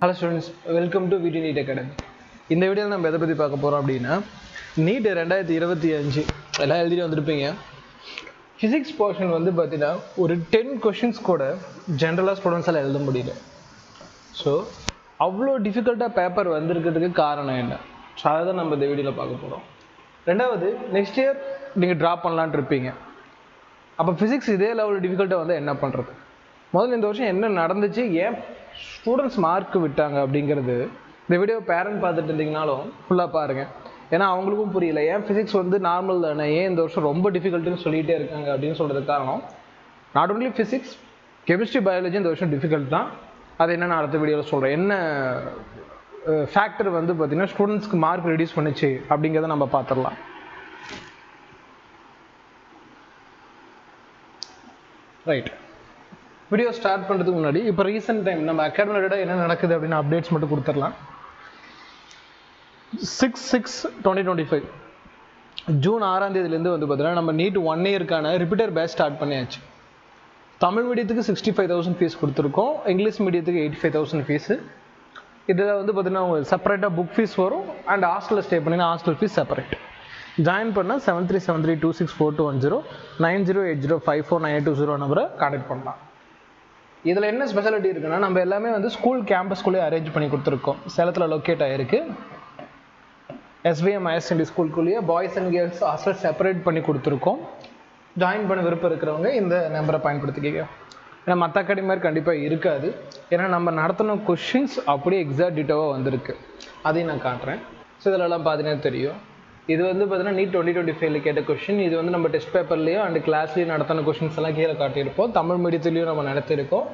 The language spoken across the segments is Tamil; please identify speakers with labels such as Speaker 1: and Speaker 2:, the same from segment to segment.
Speaker 1: Hello students, welcome to VT NEET Academy. இந்த வீடியோவில் நம்ம எதை பற்றி பார்க்க போகிறோம் அப்படின்னா நீட் 2025 எல்லாம் எழுதிட்டு வந்துருப்பீங்க. ஃபிசிக்ஸ் போர்ஷன் வந்து பார்த்தீங்கன்னா ஒரு 10 கொஷின்ஸ் கூட ஜென்ரலாக ஸ்டூடெண்ட்ஸால் எழுத முடியல. ஸோ அவ்வளோ டிஃபிகல்ட்டாக பேப்பர் வந்திருக்கிறதுக்கு காரணம் என்ன? ஸோ அதை தான் நம்ம இந்த வீடியோவில் பார்க்க போகிறோம். ரெண்டாவது, நெக்ஸ்ட் இயர் நீங்கள் ட்ராப் பண்ணலான்ட்டு இருப்பீங்க. அப்போ ஃபிசிக்ஸ் இதே லெவல் டிஃபிகல்ட்டாக வந்து என்ன பண்ணுறது? முதல்ல இந்த வருஷம் என்ன நடந்துச்சு, ஏன் ஸ்டூடெண்ட்ஸ் மார்க் விட்டாங்க அப்படிங்கிறது இந்த வீடியோ பேரண்ட் பார்த்துட்டு இருந்தீங்கனாலும் ஃபுல்லாக பாருங்கள். ஏன்னா அவங்களுக்கும் புரியல ஏன் ஃபிசிக்ஸ் வந்து நார்மல் தானே, ஏன் இந்த வருஷம் ரொம்ப டிஃபிகல்ட்டுன்னு சொல்லிகிட்டே இருக்காங்க அப்படின்னு சொல்கிறதுக்கு காரணம் not only physics, chemistry, biology இந்த வருஷம் டிஃபிகல்ட் தான். அது என்னென்னு அடுத்த வீடியோவில் சொல்கிறேன். என்ன ஃபேக்டர் வந்து பார்த்திங்கன்னா ஸ்டூடெண்ட்ஸ்க்கு மார்க் ரெடியூஸ் பண்ணிச்சு அப்படிங்கிறத நம்ம பார்த்துடலாம். ரைட், வீடியோ ஸ்டார்ட் பண்ணுறதுக்கு முன்னாடி இப்போ ரீசெண்ட் டைம் நம்ம அகாடமியோட என்ன நடக்குது அப்படின்னு அப்டேட்ஸ் மட்டும் கொடுத்துடலாம். 6/6/2025 ஜூன் 6ஆம் தேதியிலேருந்து வந்து பார்த்தீங்கன்னா நம்ம நீட் 1 இயருக்கான ரிப்பீட்டர் பேட்ச் ஸ்டார்ட் பண்ணியாச்சு. தமிழ் மீடியத்துக்கு 65,000 ஃபீஸ் கொடுத்துருக்கோம், இங்கிலீஷ் மீடியத்துக்கு 85,000 ஃபீஸு. இதில் வந்து பார்த்தீங்கன்னா உங்களுக்கு செப்பரேட்டாக புக் ஃபீஸ் வரும் அண்ட் ஹாஸ்டலில் ஸ்டே பண்ணிங்கன்னா ஹாஸ்டல் ஃபீஸ் செப்பரேட். ஜாயின் பண்ணால் 7373264210 9080549820 நம்பரை கான்டெக்ட் பண்ணலாம். இதில் என்ன ஸ்பெஷாலிட்டி இருக்குன்னா நம்ம எல்லாமே வந்து ஸ்கூல் கேம்பஸ்குள்ளே அரேஞ்ச் பண்ணி கொடுத்துருக்கோம். சேலத்தில் லொக்கேட் ஆகிருக்கு. SVM ஹையர் செகண்டரி ஸ்கூலுக்குள்ளேயே boys and girls hostel separate பண்ணி கொடுத்துருக்கோம். ஜாயின் பண்ண விருப்பம் இருக்கிறவங்க இந்த நம்பரை பயன்படுத்திக்க. ஏன்னா மற்ற அகாடமி மாதிரி கண்டிப்பாக இருக்காது. ஏன்னா நம்ம நடத்தின கொஷின்ஸ் அப்படியே எக்ஸாக்ட் டீட்டோவாக வந்திருக்கு, அதையும் நான் காட்டுறேன். ஸோ இதிலெல்லாம் பார்த்தீங்கன்னா தெரியும். இது வந்து பார்த்தீங்கன்னா நீட் 2025 கேட்ட கொஷின். இது வந்து நம்ம டெஸ்ட் பேப்பர்லேயும் அண்ட் கிளாஸ்லேயும் நடத்தின கொஷின்ஸ் எல்லாம் கீழே காட்டியிருப்போம். தமிழ் மீடியத்துலேயும் நம்ம நடத்தியிருக்கோம்,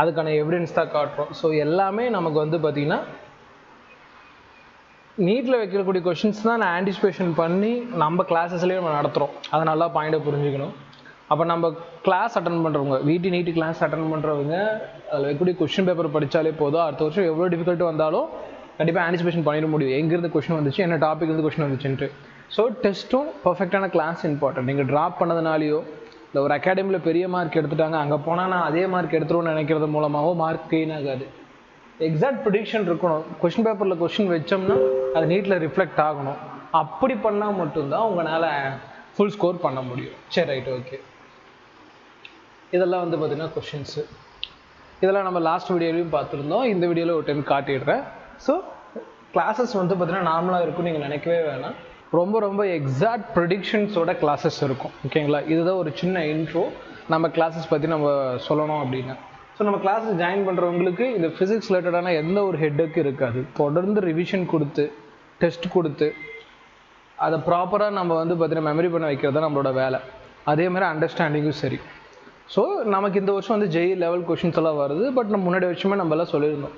Speaker 1: அதுக்கான எவிடன்ஸ் தான் காட்டுறோம். ஸோ எல்லாமே நமக்கு வந்து பார்த்திங்கன்னா நீட்டில் வைக்கக்கூடிய கொஷின்ஸ் தான் நான் ஆன்டிசிபேஷன் பண்ணி நம்ம கிளாஸஸ்லேயும் நம்ம நடத்துகிறோம். அதை நல்லா பாயிண்டை புரிஞ்சுக்கணும். அப்போ நம்ம கிளாஸ் அட்டன் பண்ணுறவங்க, வீட்டு நீட்டு கிளாஸ் அட்டன் பண்ணுறவங்க அதில் வைக்கக்கூடிய கொஷின் பேப்பர் படித்தாலே போதும். அடுத்த வருஷம் எவ்வளோ டிஃபிகல்ட்டு வந்தாலும் கண்டிப்பாக ஆன்டிசிபேஷன் பண்ணிட முடியும், எங்கேருந்து கொஷின் வந்துச்சு, என்ன டாபிக் இருந்து கொஷின் வந்துச்சுன்ட்டு. ஸோ டெஸ்ட்டும் பர்ஃபெக்டான கிளாஸ் இம்பார்ட்டன்ட். நீங்கள் ட்ராப் பண்ணதுனாலையோ இல்லை ஒரு அகாடமியில் பெரிய மார்க் எடுத்துட்டாங்க அங்கே போனால் நான் அதே மார்க் எடுத்துருவோன்னு நினைக்கிறது மூலமாகவோ மார்க் கெயின் ஆகாது. எக்ஸாக்ட் ப்ரிடிக்ஷன் இருக்கணும். கொஷின் பேப்பரில் கொஷின் வச்சோம்னா அது நீட்டில் ரிஃப்ளெக்ட் ஆகணும். அப்படி பண்ணால் மட்டும்தான் உங்களால் ஃபுல் ஸ்கோர் பண்ண முடியும். சரி, ரைட், ஓகே. இதெல்லாம் வந்து பார்த்திங்கன்னா கொஷின்ஸு. இதெல்லாம் நம்ம லாஸ்ட் வீடியோலையும் பார்த்துருந்தோம், இந்த வீடியோவில் ஒரு டைம் காட்டிடுறேன். ஸோ கிளாஸஸ் வந்து பார்த்திங்கன்னா நார்மலாக இருக்கும், நீங்கள் நினைக்கவே வேணாம். ரொம்ப ரொம்ப எக்ஸாக்ட் ப்ரெடிக்ஷன்ஸோட கிளாஸஸ் இருக்கும். ஓகேங்களா? இதுதான் ஒரு சின்ன இன்ட்ரோ நம்ம கிளாஸஸ் பற்றி நம்ம சொல்லணும் அப்படின்னா. ஸோ நம்ம கிளாஸஸ் ஜாயின் பண்ணுறவங்களுக்கு இந்த ஃபிசிக்ஸ் ரிலேட்டடான எந்த ஒரு ஹெட்டுக்கு இருக்காது. தொடர்ந்து ரிவிஷன் கொடுத்து டெஸ்ட் கொடுத்து அதை ப்ராப்பராக நம்ம வந்து பார்த்திங்கன்னா மெமரி பண்ண வைக்கிறது தான் நம்மளோட வேலை. அதே மாதிரி அண்டர்ஸ்டாண்டிங்கும் சரி. ஸோ நமக்கு இந்த வருஷம் வந்து JEE லெவல் கொஷின்ஸ் எல்லாம் வருது. பட் நம்ம முன்னாடி வருஷமே நம்ம எல்லாம் சொல்லியிருந்தோம்.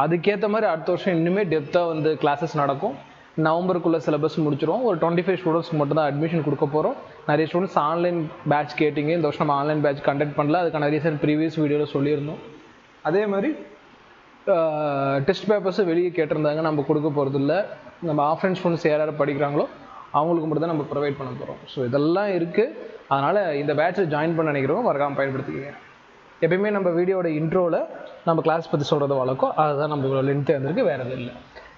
Speaker 1: அதுக்கேற்ற மாதிரி அடுத்த வருஷம் இன்னுமே டெப்த்தாக வந்து கிளாஸஸ் நடக்கும். நவம்பருக்குள்ளே சிலபஸ் முடிச்சிடும். ஒரு 25 ஸ்டூடெண்ட்ஸ்க்கு மட்டும் தான் அட்மிஷன் கொடுக்க போகிறோம். நிறைய ஸ்டூடெண்ட்ஸ் ஆன்லைன் பேட்ச் கேட்டிங்க. இந்த வருஷம் நம்ம ஆன்லைன் பேட்ச் கண்டக்ட் பண்ணல, அதுக்கான ரீசன் ப்ரீவியஸ் வீடியோவில் சொல்லியிருந்தோம். அதே மாதிரி டெஸ்ட் பேப்பர்ஸும் வெளியே கேட்டிருந்தாங்க, நம்ம கொடுக்க போகிறது இல்லை. நம்ம ஆஃப்லைன் ஸ்டூடெண்ட்ஸ் யார் படிக்கிறாங்களோ அவங்களுக்கு மட்டும் தான் நம்ம ப்ரொவைட் பண்ண போகிறோம். ஸோ இதெல்லாம் இருக்குது. அதனால் இந்த பேட்சை ஜாயின் பண்ண நினைக்கிறவங்க மறக்காமல் பயன்படுத்திக்கங்க. எப்பயுமே நம்ம வீடியோட இன்ட்ரோவில் நம்ம கிளாஸ் பற்றி சொல்கிறது வழக்கம், அதுதான் நம்ம இவ்வளோ லென்த்து வந்திருக்கு, வேறு எதுவும் இல்லை.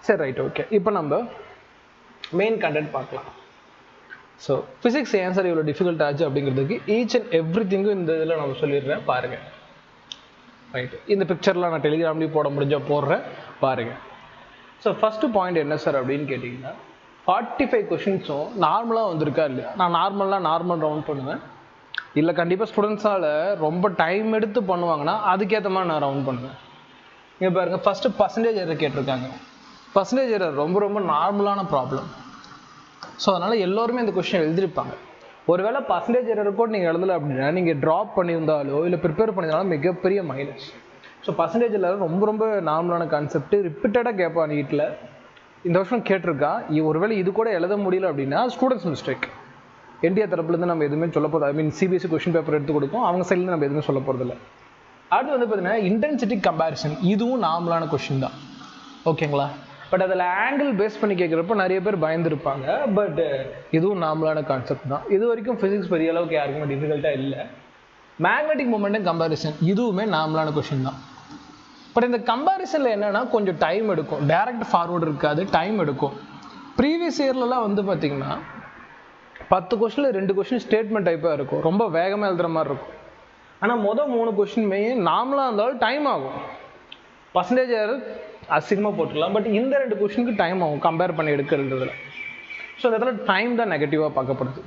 Speaker 1: சரி, ரைட், ஓகே. இப்போ நம்ம மெயின் கண்டென்ட் பார்க்கலாம். ஸோ ஃபிசிக்ஸ் ஏன் சார் இவ்வளோ டிஃபிகல்ட் ஆச்சு அப்படிங்கிறதுக்கு ஈச் அண்ட் எவ்ரி திங்கும் இந்த இதில் நம்ம சொல்லிடுறேன், பாருங்கள். ரைட்டு, இந்த பிக்சர்லாம் நான் டெலிகிராம்லேயும் போட முடிஞ்சால் போடுறேன், பாருங்கள். ஸோ ஃபஸ்ட்டு பாயிண்ட் என்ன சார் அப்படின்னு கேட்டிங்கன்னா 45 கொஷின்ஸும் நார்மலாக வந்திருக்கா இல்லையா? நான் நார்மல் ரவுண்ட் பண்ணுவேன். இல்லை கண்டிப்பாக ஸ்டூடெண்ட்ஸால் ரொம்ப டைம் எடுத்து பண்ணுவாங்கன்னா அதுக்கேற்ற மாதிரி நான் ரவுண்ட் பண்ணுவேன். இங்கே பாருங்கள், ஃபஸ்ட்டு பர்சன்டேஜ் எரர் கேட்டிருக்காங்க. பர்சன்டேஜ் எரர் ரொம்ப ரொம்ப நார்மலான ப்ராப்ளம். ஸோ அதனால் எல்லோருமே இந்த கொஷின் எழுதியிருப்பாங்க. ஒருவேளை பர்சன்டேஜ் எரர் கூட நீங்கள் எழுதலை அப்படின்னா நீங்கள் ட்ராப் பண்ணியிருந்தாலோ இல்லை ப்ரிப்பேர் பண்ணியிருந்தாலும் மிகப்பெரிய மைனஸ். ஸோ பர்சன்டேஜ் எரர் ரொம்ப ரொம்ப நார்மலான கான்செப்ட். ரிப்பீட்டடாக கேட்பான் நீட்டில். இந்த வருஷம் கேட்டிருக்கா. ஒருவேளை இது கூட எழுத முடியல அப்படின்னா ஸ்டூடெண்ட்ஸ் மிஸ்டேக். NTA தரப்புலேருந்து நம்ம எதுவுமே சொல்ல போகிறது, ஐ மீன் CBSE கொஷின் பேப்பர் எடுத்து கொடுக்கும், அவங்க சைட்லேருந்து நம்ம எதுவுமே சொல்ல போகிறதில்ல. அடுத்து வந்து பார்த்தீங்கன்னா இன்டென்சிட்டி கம்பேரிசன், இதுவும் நார்மலான கொஷின் தான். ஓகேங்களா? பட் அதில் ஆங்கிள் பேஸ் பண்ணி கேட்குறப்ப நிறைய பேர் பயந்துருப்பாங்க. பட் இதுவும் நார்மலான கான்செப்ட் தான். இது வரைக்கும் ஃபிசிக்ஸ் பெரிய அளவுக்கு யாருக்குமே டிஃபிகல்ட்டாக இல்லை. மேக்னெட்டிக் மொமெண்டம் கம்பேரிசன், இதுவுமே நார்மலான கொஷின் தான். பட் இந்த கம்பேரிசனில் என்னென்னா கொஞ்சம் டைம் எடுக்கும், டைரக்ட் ஃபார்வர்டு இருக்காது, டைம் எடுக்கும். ப்ரீவியஸ் இயர்லலாம் வந்து பார்த்தீங்கன்னா 10 கொஸ்டினில் 2 கொஸ்டின் ஸ்டேட்மெண்ட் டைப்பாக இருக்கும், ரொம்ப வேகமாக எழுதுகிற மாதிரி இருக்கும். ஆனால் 3 கொஸ்டினுமே நார்மலாக இருந்தாலும் டைம் ஆகும், பர்சன்டேஜ் அசிங்கமாக போட்டுக்கலாம். பட் இந்த 2 கொஸ்டினுக்கு டைம் ஆகும் கம்பேர் பண்ணி எடுக்கிறதுல. ஸோ இந்த இடத்துல டைம் தான் நெகட்டிவாக பார்க்கப்படுது.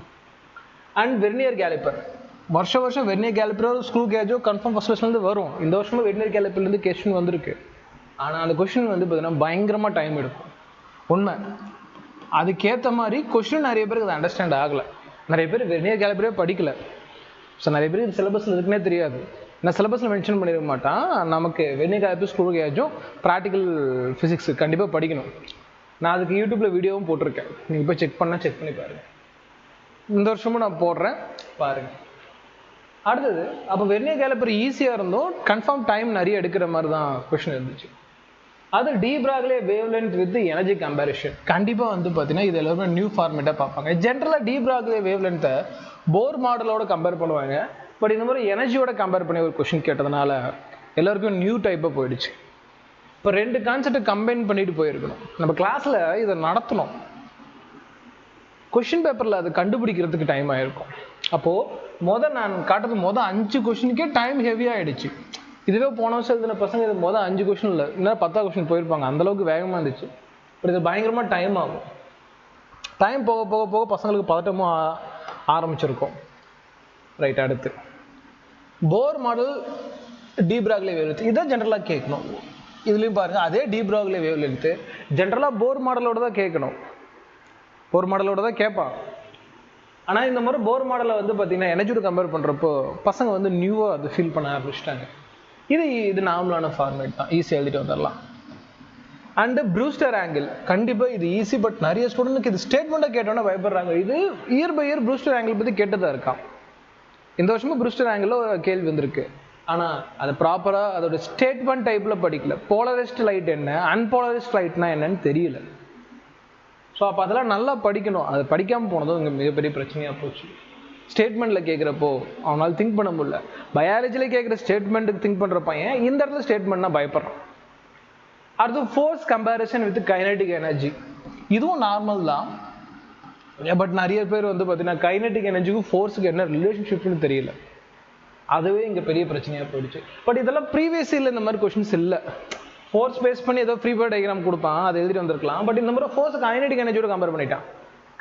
Speaker 1: அண்ட் வெர்னியர் கேலிப்பர், வருஷம் வெர்னியர் கேலிப்பரோ ஸ்க்ரூ கேஜோ கன்ஃபார்ம் ஃபர்ஸ்ட் வருஷம்லேருந்து வரும். இந்த வருஷமும் வெர்னியர் கேலிப்பர்லேருந்து கொஸ்டின் வந்திருக்கு. ஆனால் அந்த கொஸ்டின் வந்து பார்த்தீங்கன்னா பயங்கரமாக டைம் எடுக்கும். உண்மை, அதுக்கேற்ற மாதிரி கொஸ்டின் நிறைய பேருக்கு அது அண்டர்ஸ்டாண்ட் ஆகலை. நிறைய பேர் வெர்னியர் கேலிப்பரே படிக்கல. ஸோ நிறைய பேருக்கு இந்த சிலபஸில் இருக்குன்னே தெரியாது. நான் சிலபஸில் மென்ஷன் பண்ணிட மாட்டான், நமக்கு வெர்னியர் கேலிப்பர் ஸ்க்ரூ கேஜும் ப்ராக்டிக்கல் ஃபிசிக்ஸ் கண்டிப்பாக படிக்கணும். நான் அதுக்கு யூடியூப்பில் வீடியோவும் போட்டிருக்கேன், நீங்கள் போய் செக் பண்ணி பாருங்கள். இந்த வருஷமும் நான் போடுறேன், பாருங்கள். அடுத்தது, அப்போ வெர்னியர் கேலிப்பர் ஈஸியாக இருந்தோம், கன்ஃபார்ம் டைம் நிறைய எடுக்கிற மாதிரி தான் கொஸ்டின் இருந்துச்சு. அது de Broglie wavelength with energy comparison. கண்டிப்பாக வந்து பார்த்தீங்கன்னா இது எல்லாருமே நியூ ஃபார்மேட்டாக பார்ப்பாங்க. ஜென்ரலாக டி பிராக்லே வேவ் லென்த்தை போர் மாடலோட கம்பேர் பண்ணுவாங்க. பட் இந்த மாதிரி எனர்ஜியோட கம்பேர் பண்ணி ஒரு கொஸ்டின் கேட்டதுனால எல்லாருக்கும் நியூ டைப்பாக போயிடுச்சு. இப்போ 2 கான்செப்டை கம்பைன் பண்ணிட்டு போயிருக்கணும். நம்ம கிளாஸில் இதை நடத்தணும், கொஸ்டின் பேப்பரில் அது கண்டுபிடிக்கிறதுக்கு டைம் ஆகிருக்கும். அப்போது நான் காட்டுறது 5 கொஸ்டினுக்கே டைம் ஹெவியாகிடுச்சு. இதுவே போன வருஷம் எழுதின பசங்க இது 5 கொஸ்டின் இல்லை, இன்னும் 10 கொஸ்டின் போயிருப்பாங்க, அந்தளவுக்கு வேகமாக இருந்துச்சு. பட் இது பயங்கரமாக டைம் ஆகும். டைம் போக போக போக பசங்களுக்கு பதட்டமும் ஆரம்பிச்சிருக்கும். ரைட், அடுத்து போர் model D Broglie wave length, இதான் ஜென்ரலாக கேட்கணும். இதுலேயும் பாருங்கள், அதே டி பிராக்லே வேவ் லென்த்து ஜென்ரலாக போர் மாடலோட தான் கேட்கணும், போர் மாடலோட தான் கேட்பான். ஆனால் இந்த மாதிரி போர் மாடலை வந்து பார்த்தீங்கன்னா எனர்ஜியோட கம்பேர் பண்ணுறப்போ பசங்க வந்து நியூவாக அது ஃபீல் பண்ண ஆரம்பிச்சிட்டாங்க. இது நார்மலான ஃபார்மேட் தான், ஈஸியாக எழுதிட்டு வந்துடலாம். அண்டு ப்ரூஸ்டர் ஆங்கிள், கண்டிப்பாக இது ஈஸி. பட் நிறைய ஸ்டூடெண்ட்டுக்கு இது ஸ்டேட்மெண்ட்டை கேட்டோன்னா பயப்படுறாங்க. இது year by year Brewster angle பற்றி கேட்டதாக இருக்கான். இந்த வருஷமும் ப்ரூஸ்டர் ஆங்கிளில் ஒரு கேள்வி வந்திருக்கு. ஆனால் அது ப்ராப்பராக அதோட ஸ்டேட்மெண்ட் டைப்பில் படிக்கல. போலரைஸ்ட் லைட் என்ன, அன்போலரைஸ்ட் லைட்னா என்னன்னு தெரியல. ஸோ அப்போ அதெல்லாம் நல்லா படிக்கணும். அது படிக்காமல் போனதும் இங்கே மிகப்பெரிய பிரச்சனையாக போச்சு. ஸ்டேட்மெண்ட்டில் கேட்குறப்போ அவனால் திங்க் பண்ண முடியல. பயாலஜியில் கேட்குற ஸ்டேட்மெண்ட்டுக்கு திங்க் பண்ணுற பையன் இந்த இடத்துல ஸ்டேட்மெண்ட்னா பயப்படுறான். அடுத்து force comparison with kinetic energy, இதுவும் நார்மல் தான். பட் நிறைய பேர் வந்து பார்த்தீங்கன்னா கைனடிக் எனர்ஜிக்கும் ஃபோர்ஸுக்கு என்ன ரிலேஷன்ஷிப்னு தெரியல. அதுவே இங்கே பெரிய பிரச்சனையாக போயிடுச்சு. பட் இதெல்லாம் ப்ரீவியஸ் இயரில் இந்த மாதிரி கொஸ்டின்ஸ் இல்லை. ஃபோர்ஸ் பேஸ் பண்ணி ஏதோ ஃப்ரீ பவர் டயக்ராம் கொடுப்பான், அதை எழுதிட்டு வந்திருக்கலாம். பட் இந்த மாதிரி ஃபோர்ஸ் கைனடிக் எனர்ஜியோட கம்பேர் பண்ணிட்டான்.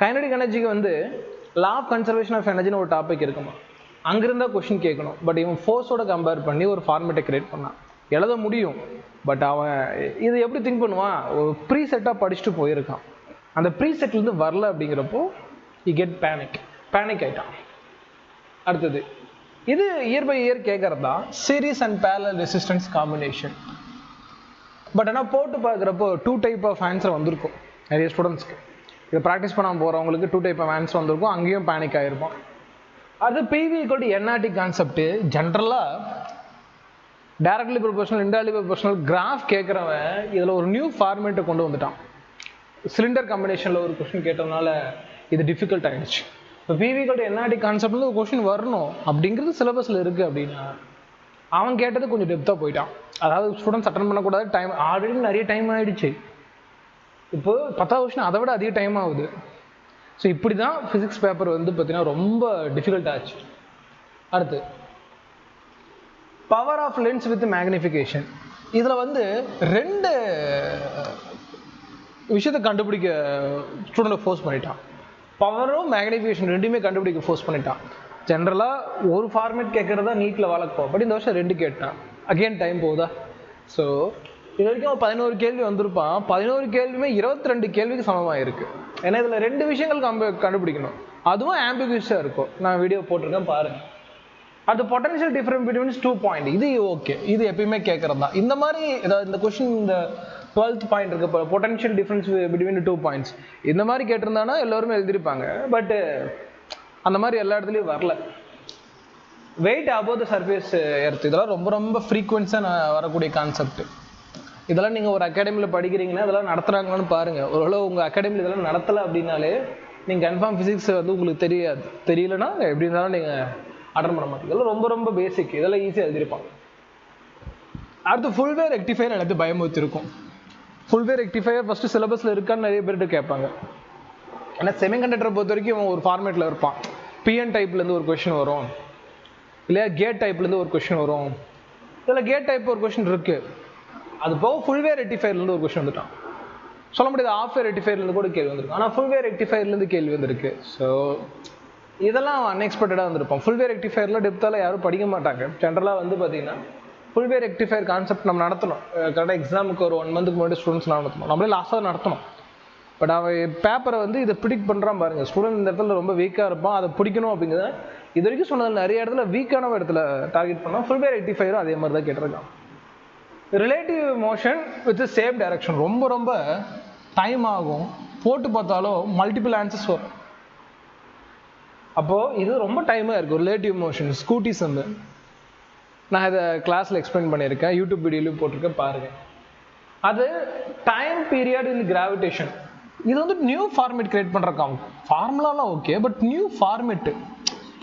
Speaker 1: கைனடிக் எனர்ஜிக்கு வந்து லா ஆஃப் கன்சர்வேஷன் ஆஃப் எனர்ஜின்னு ஒரு டாபிக் இருக்குமா, அங்கிருந்தா கொஸ்டின் கேட்கணும். பட் இவன் ஃபோர்ஸோட கம்பேர் பண்ணி ஒரு ஃபார்மேட்டை கிரியேட் பண்ணான். எழுத முடியும், பட் அவன் இது எப்படி திங்க் பண்ணுவான், ஒரு ப்ரீ செட்டாக படிச்சுட்டு போயிருக்கான். அந்த ப்ரீ செட்லேருந்து வரல அப்படிங்கிறப்போ கெட் பேனிக் ஆகிட்டான். அடுத்தது, இது இயர் பை இயர் கேட்கறது தான் series and parallel resistance combination. But ஆனால் போட்டு பார்க்குறப்போ 2 டைப் ஆஃப் ஆன்சர் வந்திருக்கும் நிறைய ஸ்டூடெண்ட்ஸ்க்கு. இதை ப்ராக்டிஸ் பண்ணாமல் போகிறவங்களுக்கு 2 டைப் ஆஃப் ஆன்சர் வந்திருக்கும், அங்கேயும் பேனிக் ஆகிருப்போம். அது பிவி = என்ஆர்டி கான்செப்ட். ஜென்ரலாக directly proportional, indirectly proportional graph கேட்குறவன் இதில் ஒரு நியூ ஃபார்மேட்டை கொண்டு வந்துட்டான். சிலிண்டர் காம்பினேஷனில் ஒரு கொஸ்டின் கேட்டதுனால இது டிஃபிகல்ட் ஆகிடுச்சு. இப்போ பிவி = என்ஆர்டி கான்செப்ட்ல ஒரு கொஸ்டின் வரணும் அப்படிங்கிறது சிலபஸில் இருக்குது அப்படின்னா அவன் கேட்டது கொஞ்சம் டெப்த்தாக போயிட்டான். அதாவது ஸ்டூடெண்ட்ஸ் அட்டன் பண்ணக்கூடாது, டைம் ஆல்ரெடி நிறைய டைம் ஆகிடுச்சு. இப்போ 10வது கொஸ்டின் அதை விட அதிக டைம் ஆகுது. ஸோ இப்படி தான் ஃபிசிக்ஸ் பேப்பர் வந்து பார்த்தீங்கன்னா ரொம்ப டிஃபிகல்ட் ஆச்சு. அடுத்து power of lens with magnification. இதில் வந்து 2 விஷயத்தை கண்டுபிடிக்க ஸ்டூடெண்ட்டை ஃபோர்ஸ் பண்ணிட்டான். பவரும் மேக்னிஃபிகேஷன் ரெண்டுமே கண்டுபிடிக்க ஃபோர்ஸ் பண்ணிட்டான். ஜென்ரலாக ஒரு ஃபார்மேட் கேட்குறதா நீட்டில் வளர்ப்போம். பட் இந்த வருஷம் 2 கேட்டான். அகெயின் டைம் போகுதா? ஸோ இது வரைக்கும் 11 கேள்வி வந்திருப்பான். 11 கேள்வியுமே 22 கேள்விக்கு சமமாக இருக்குது. ஏன்னா இதில் 2 விஷயங்கள் கண்டுபிடிக்கணும், அதுவும் ஆம்பிகுவஸாக இருக்கும். நான் வீடியோ போட்டிருக்கேன் பாருங்கள். அது பொட்டன்ஷியல் டிஃபரன்ஸ் பிட்வீன் 2 பாயிண்ட், இது ஓகே, இது எப்பயுமே கேட்குறது தான். இந்த மாதிரி ஏதாவது இந்த கொஸ்டின் இந்த 12th பாயிண்ட் இருக்கு, பொட்டன்ஷியல் டிஃபரன்ஸ் பிட்வீன் 2 பாயிண்ட்ஸ், இந்த மாதிரி கேட்டிருந்தானா எல்லோருமே எழுதியிருப்பாங்க. பட்டு அந்த மாதிரி எல்லா இடத்துலையும் வரல. Weight above the surface earth, இதெல்லாம் ரொம்ப ரொம்ப ஃப்ரீக்வன்ஸாக வரக்கூடிய கான்செப்ட். இதெல்லாம் நீங்கள் ஒரு அகாடமியில் படிக்கிறீங்கன்னா இதெல்லாம் நடத்துகிறாங்களான்னு பாருங்கள். ஓரளவு உங்கள் அகாடமியில் இதெல்லாம் நடத்தலை அப்படின்னாலே நீங்கள் கன்ஃபார்ம் ஃபிசிக்ஸ் வந்து உங்களுக்கு தெரியலன்னா எப்படி இருந்தாலும் நீங்கள் அட்டன் பண்ண மாட்டீங்க. இதெல்லாம் ரொம்ப ரொம்ப பேசிக், இதெல்லாம் ஈஸியாக எழுதியிருப்பாங்க. அடுத்து ஃபுல் வே ரெக்டிஃபையர் எல்லாத்தையும் பயமுறுத்தி இருக்கும். ஃபுல் வே ரெக்டிஃபையர் ஃபஸ்ட்டு சிலபஸில் இருக்கான்னு நிறைய பேர்கிட்ட கேட்பாங்க. ஏன்னா செமிகண்டக்டரை பொறுத்த வரைக்கும் இவன் ஒரு ஃபார்மேட்டில் இருப்பான். பிஎன் டைப்லேருந்து ஒரு கொஷின் வரும், இல்லையா கேட் டைப்லேருந்து ஒரு கொஷின் வரும். இதில் கேட் டைப் ஒரு கொஷின் இருக்குது. அது போக ஃபுல் வே ரெக்டிஃபையர்லேருந்து ஒரு கொஷின் வந்துட்டான். சொல்ல முடியாது ஆஃப் வே ரெக்டிஃபையர்லேருந்து கூட கேள்வி வந்திருக்கு. ஆனால் ஃபுல் வே ரெக்டிஃபையர்லேருந்து கேள்வி வந்திருக்கு. ஸோ இதெல்லாம் அன்எக்ஸ்பெக்டடாக வந்திருப்போம். ஃபுல் வே ரெக்டிஃபையரில் டெப்த்தால் யாரும் படிக்க மாட்டாங்க. ஜென்ரலாக வந்து பார்த்தீங்கன்னா ஃபுல் வே ரெக்டிஃபையர் கான்செப்ட் நம்ம நடத்தணும். கரெக்டாக எக்ஸாமுக்கு ஒரு 1 மந்த்துக்கு முன்னாடி ஸ்டூடெண்ட்ஸ் நடத்தணும். நம்மளே லாஸ்ட்டாக நடத்தணும். பட் அவன் பேப்பரை வந்து இதை ப்ரிடிக்ட் பண்ணுறான் பாருங்கள். ஸ்டூடெண்ட் இந்த இடத்துல ரொம்ப வீக்காக இருப்பான், அதை பிடிக்கணும் அப்படிங்கிறத இது வரைக்கும் சொன்னது நிறைய இடத்துல வீக்கான இடத்துல டார்கெட் பண்ணால் ஃபுல் வே ரெக்டிஃபையரும் அதே மாதிரி தான் கேட்டிருக்கான். Relative motion with same direction ரொம்ப ரொம்ப டைம் ஆகும். போட்டு பார்த்தாலும் மல்டிபிள் ஆன்சர்ஸ் வரும். அப்போது இது ரொம்ப டைமாக இருக்கும். ரிலேட்டிவ் மோஷன் ஸ்கூட்டி சம்மு நான் இதை கிளாஸில் எக்ஸ்பிளைன் பண்ணியிருக்கேன், யூடியூப் வீடியோலையும் போட்டிருக்கேன் பாருங்கள். அது டைம் பீரியட் இன் கிராவிடேஷன். இது வந்து நியூ ஃபார்மேட் கிரியேட் பண்ணுறக்காகும். ஃபார்முலாலாம் ஓகே, பட் நியூ ஃபார்மேட்டு.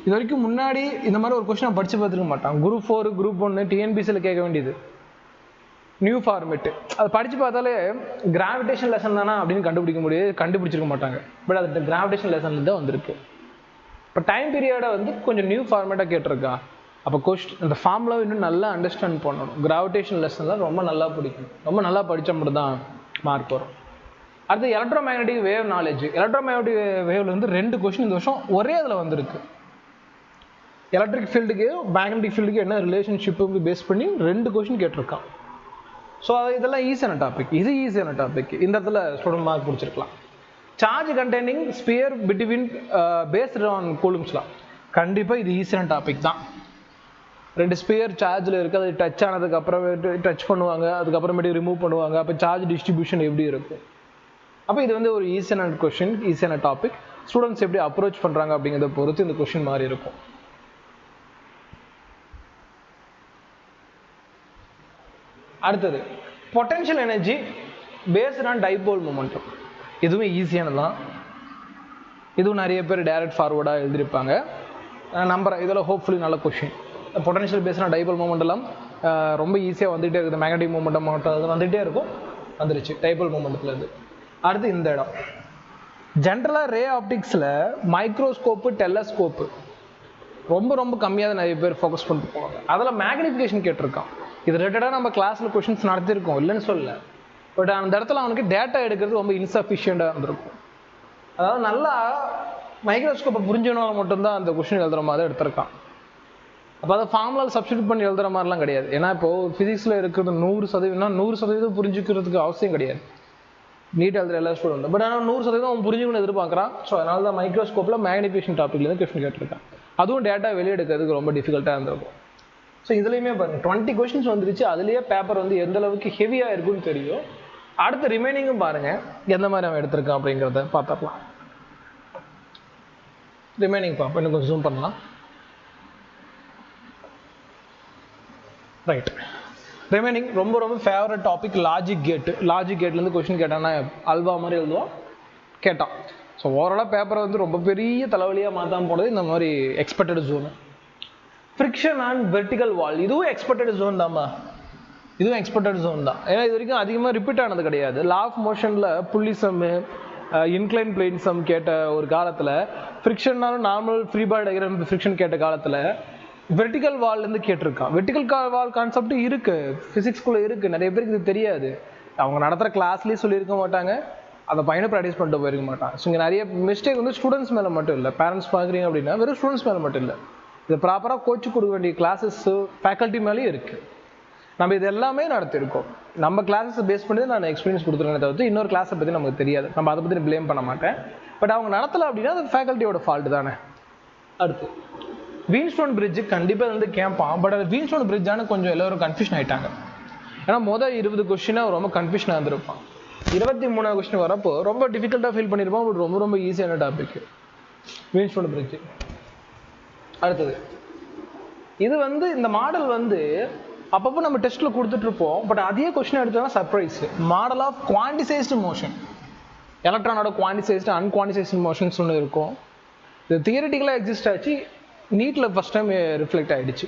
Speaker 1: இது வரைக்கும் முன்னாடி இந்த மாதிரி ஒரு கொஸ்டின் படித்து பார்த்துருக்க மாட்டான். குரூப் 4 குரூப் 1 டிஎன்பிசியில் கேட்க வேண்டியது நியூ ஃபார்மேட்டு. அது படித்து பார்த்தாலே கிராவிடேஷன் லெசன் தானே அப்படின்னு கண்டுபிடிச்சிருக்க மாட்டாங்க. பட் அது கிராவிடேஷன் லெசன்ல தான் வந்திருக்கு. இப்போ டைம் பீரியடை வந்து கொஞ்சம் நியூ ஃபார்மேட்டாக கேட்டிருக்கா. அப்போ அந்த ஃபார்முலாவை இன்னும் நல்லா அண்டர்ஸ்டாண்ட் பண்ணணும். கிராவிடேஷன் லெசன் தான் ரொம்ப நல்லா பிடிக்கும். ரொம்ப நல்லா படித்த மட்டும் தான் மார்க் வரும். அடுத்து electromagnetic wave knowledge. Electromagnetic வேவ்ல வந்து 2 கொஸ்டின் இந்த வருஷம் ஒரே அதில் வந்திருக்கு. எலக்ட்ரிக் ஃபீல்டுக்கு மேக்னெட்டிக் ஃபீல்டுக்கு என்ன ரிலேஷன்ஷிப்பு பேஸ் பண்ணி 2 கொஸ்டின் கேட்டிருக்கான். ஸோ இதெல்லாம் ஈஸியான டாபிக். இது ஈஸியான டாபிக். இந்த இடத்துல ஸ்டூடெண்ட் மார்க் பிடிச்சிருக்கலாம். Charge containing sphere between based on கூலும்ஸ்லாம் கண்டிப்பாக இது ஈஸியான டாபிக் தான். 2 ஸ்பியர் சார்ஜில் இருக்குது. அது டச் ஆனதுக்கு அப்புறமேட்டு டச் பண்ணுவாங்க, அதுக்கப்புறமேட்டு ரிமூவ் பண்ணுவாங்க. அப்போ சார்ஜ் டிஸ்ட்ரிபியூஷன் எப்படி இருக்கும். அப்போ இது வந்து ஒரு ஈஸியான கொஷின், ஈஸியான டாபிக். ஸ்டூடெண்ட்ஸ் எப்படி அப்ரோச் பண்ணுறாங்க அப்படிங்கிறத பொறுத்து இந்த கொஷின் மாதிரி இருக்கும். அடுத்தது potential energy based on dipole momentum. இதுவும் ஈஸியானதான். இதுவும் நிறைய பேர் டைரக்ட் ஃபார்வர்டாக எழுதியிருப்பாங்க. நம்புறேன் இதில் ஹோப்ஃபுல்லி நல்ல question. Potential based on dipole moment எல்லாம் ரொம்ப ஈஸியாக வந்துகிட்டே இருக்குது. மேக்னெட்டிக் மொமெண்டம் அது வந்துகிட்டே இருக்கும். வந்துருச்சு டைபோல் மொமெண்டத்தில் இருந்து. அடுத்து இந்த இடம் ஜென்ரலாக ரே ஆப்டிக்ஸில் மைக்ரோஸ்கோப்பு டெலஸ்கோப்பு ரொம்ப ரொம்ப கம்மியாக தான் நிறைய பேர் ஃபோக்கஸ் பண்ணிட்டு போவாங்க. அதில் மேக்னிஃபிகேஷன் கேட்டிருக்கான். இது ரிலேட்டடாக நம்ம கிளாஸில் கொஷின்ஸ் நடத்திருக்கோம், இல்லைன்னு சொல்லலை. பட் அந்த இடத்துல அவனுக்கு டேட்டா எடுக்கிறது ரொம்ப இன்சஃபிஷியண்டாக இருந்திருக்கும். அதாவது நல்லா மைக்ரோஸ்கோப்பை புரிஞ்சவனால மட்டும்தான் அந்த கொஷின் எழுதுகிற மாதிரி எடுத்திருக்கான். அப்போ அதை ஃபார்முலாவில் சப்ஸ்டியூட் பண்ணி எழுதுகிற மாதிரிலாம் கிடையாது. ஏன்னா இப்போது ஃபிசிக்ஸில் இருக்கிறது 100% 100% புரிஞ்சுக்கிறதுக்கு அவசியம் கிடையாது. நீட் எழுதுகிற எல்லா ஸ்டூடெண்ட். பட் ஆனால் 100% அவன் புரிஞ்சுக்கணும்னு எதிர்பார்க்குறான். ஸோ அதனால தான் மைக்ரோஸ்கோப்பில் மேக்னிஃபிகேஷன் டாப்பிக்லேருந்து கொஷின் கேட்டிருக்கான். அதுவும் டேட்டா வெளியே எடுக்கிறதுக்கு ரொம்ப டிஃபிகல்ட்டாக இருந்திருக்கும். ஸோ இதுலேயுமே பாருங்கள் 20 கொஷின்ஸ் வந்துருச்சு. அதுலேயே பேப்பர் வந்து எந்த அளவுக்கு ஹெவியாக இருக்குன்னு தெரியும். அடுத்த ரிமைனிங்கும் பாருங்கள் எந்த மாதிரி அவன் எடுத்திருக்கான் அப்படிங்கிறத பார்த்துக்கலாம். ரிமைனிங் பார்ப்போம். இன்னும் கொஞ்சம் ஜூம் பண்ணலாம். ரைட், ரிமைனிங் ரொம்ப ரொம்ப ஃபேவரட் டாபிக் லாஜிக் கேட்டு. லாஜிக் கேட்லேருந்து கொஷின் கேட்டான்னா அல்வா மாதிரி எழுதுவோம் கேட்டான். ஸோ ஓவராலாக பேப்பரை வந்து ரொம்ப பெரிய தலைவலியாக மாற்றாமல் போனது இந்த மாதிரி expected zone. Friction and vertical wall இதுவும் எக்ஸ்பெக்டட் ஜோன் தான்மா. இதுவும் எக்ஸ்பெக்டட் ஜோன் தான். ஏன்னா இது வரைக்கும் அதிகமாக ரிப்பீட் ஆனது கிடையாது. லா ஆஃப் மோஷனில் புள்ளி சம்மு இன்க்ளைன் பிளேன் சம் கேட்ட ஒரு காலத்தில், ஃப்ரிக்ஷன்னாலும் normal free body diagram friction கேட்ட காலத்தில் வெர்டிகல் வால்லேருந்து கேட்டிருக்கான். வெர்டிகல் வால் கான்செப்ட் இருக்குது, ஃபிசிக்ஸ்குள்ளே இருக்குது. நிறைய பேருக்கு இது தெரியாது. அவங்க நடத்துகிற கிளாஸ்லேயே சொல்லியிருக்க மாட்டாங்க, அதை பையனை ப்ராக்டிஸ் பண்ணிட்டு போயிருக்க மாட்டாங்க. ஸோ இங்கே நிறைய மிஸ்டேக் வந்து ஸ்டூடெண்ட்ஸ் மேலே மட்டும் இல்லை, பேரண்ட்ஸ் பார்க்குறீங்க அப்படின்னா வெறும் ஸ்டூடெண்ட்ஸ் மேலே மட்டும் இல்லை, இது ப்ராப்பராக கோச்சு கொடுக்க வேண்டிய கிளாஸஸ்ஸு ஃபேக்கல்ட்டி மேலேயும் இருக்குது. நம்ம இது எல்லாமே நடத்திருக்கோம். நம்ம கிளாஸஸ் பேஸ் பண்ணி நான் எக்ஸ்பீரியன்ஸ் கொடுத்துருக்கேன் தவிர்த்து இன்னொரு கிளாஸை பற்றி நமக்கு தெரியாது. நம்ம அதை பற்றி ப்ளேம் பண்ண மாட்டேன். பட் அவங்க நடத்தலை அப்படின்னா அது ஃபேக்கல்ட்டியோட ஃபால்ட்டு தானே. அடுத்து வீன்ஸ்டோன் பிரிட்ஜு கண்டிப்பாக வந்து கேட்பான். பட் அது வீன்ஸ்டோன் பிரிட்ஜானு கொஞ்சம் எல்லோரும் கன்ஃபியூஷன் ஆகிட்டாங்க. ஏன்னா 20 கொஸ்டினாக ரொம்ப கன்ஃபியூஷனாக இருந்திருப்பான். 23 கொஸ்டின் வரப்போ ரொம்ப டிஃபிகல்ட்டாக ஃபீல் பண்ணியிருப்பான். பட் ரொம்ப ரொம்ப ஈஸியான டாபிக் வீன்ஸ்டோன் பிரிட்ஜு. அடுத்தது இது வந்து இந்த மாடல் வந்து அப்பப்போ நம்ம டெஸ்ட்டில் கொடுத்துட்ருப்போம். பட் அதே கொஸ்டின் எடுத்தோம்னா surprise. Model of quantised motion, எலக்ட்ரானோட குவான்டிசைஸ்டு அன்குவான்டிசைஸ்டு மோஷன்ஸ் ஒன்று இருக்கும். இது தியரிட்டிக்கலாக எக்ஸிஸ்ட் ஆச்சு, நீட்டில் ஃபஸ்ட் டைம் ரிஃப்ளெக்ட் ஆகிடுச்சு.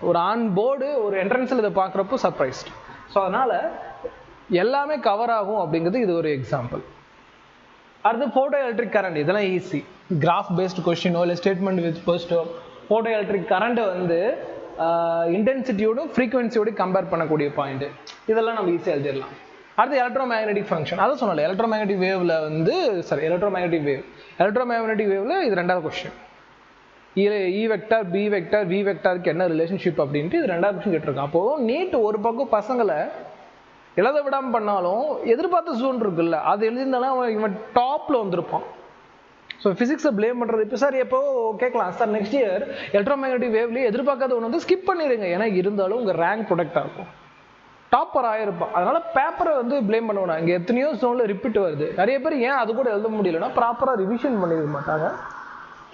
Speaker 1: ஒரு ஆன் போர்டு ஒரு என்ட்ரன்ஸில் இதை பார்க்குறப்போ சர்ப்ரைஸ்ட். ஸோ அதனால் எல்லாமே கவர் ஆகும் அப்படிங்கிறது இது ஒரு எக்ஸாம்பிள். அடுத்து ஃபோட்டோ எலக்ட்ரிக் கரண்ட், இதெல்லாம் ஈஸி. கிராஃப் பேஸ்டு கொஸ்டினோ இல்லை statement with posto photo electric கரண்ட்டை வந்து இன்டென்சிட்டியோடும் ஃப்ரீக்வன்சியோடு கம்பேர் பண்ணக்கூடிய பாயிண்ட், இதெல்லாம் நம்ம ஈஸியாக எழுதிடலாம். அடுத்து எலக்ட்ரோமேக்னெட்டிக் ஃபங்க்ஷன், அதை சொன்னல எலக்ட்ரோமேக்னெட்டிக் வேவ்ல வந்து எலக்ட்ரோமேக்னெட்டிக் வேவ்ல இது ரெண்டாவது question. E vector B vector V வெக்டாருக்கு என்ன ரிலேஷன்ஷிப் அப்படின்ட்டு இது ரெண்டாவது கொஸ்டின் கேட்டிருக்கான். அப்போது நீட் ஒரு பக்கம் பசங்களை எழுத விடாமல் பண்ணாலும் எதிர்பார்த்த ஜோன் இருக்குல்ல, அது எழுதியிருந்தாலும் இவன் டாப்பில் வந்திருப்பான். ஸோ ஃபிசிக்ஸை பிளேம் பண்ணுறது இப்போ சார் எப்போ கேட்கலாம் சார் நெக்ஸ்ட் இயர் எலக்ட்ரோமேக்னெட்டிக் வேவ்லேயே எதிர்பார்க்காத ஒன்று வந்து ஸ்கிப் பண்ணிடுங்க, ஏன்னா இருந்தாலும் உங்கள் ரேங்க் ப்ரொடெக்ட் ஆகும், டாப்பர் ஆகிருப்பான். அதனால் பேப்பரை வந்து பிளேம் பண்ணுவேன். இங்கே எத்தனையோ ஜோனில் ரிப்பீட் வருது, நிறைய பேர் ஏன் அது கூட எழுத முடியலன்னா ப்ராப்பராக ரிவிஷன் பண்ணிக்க மாட்டாங்க,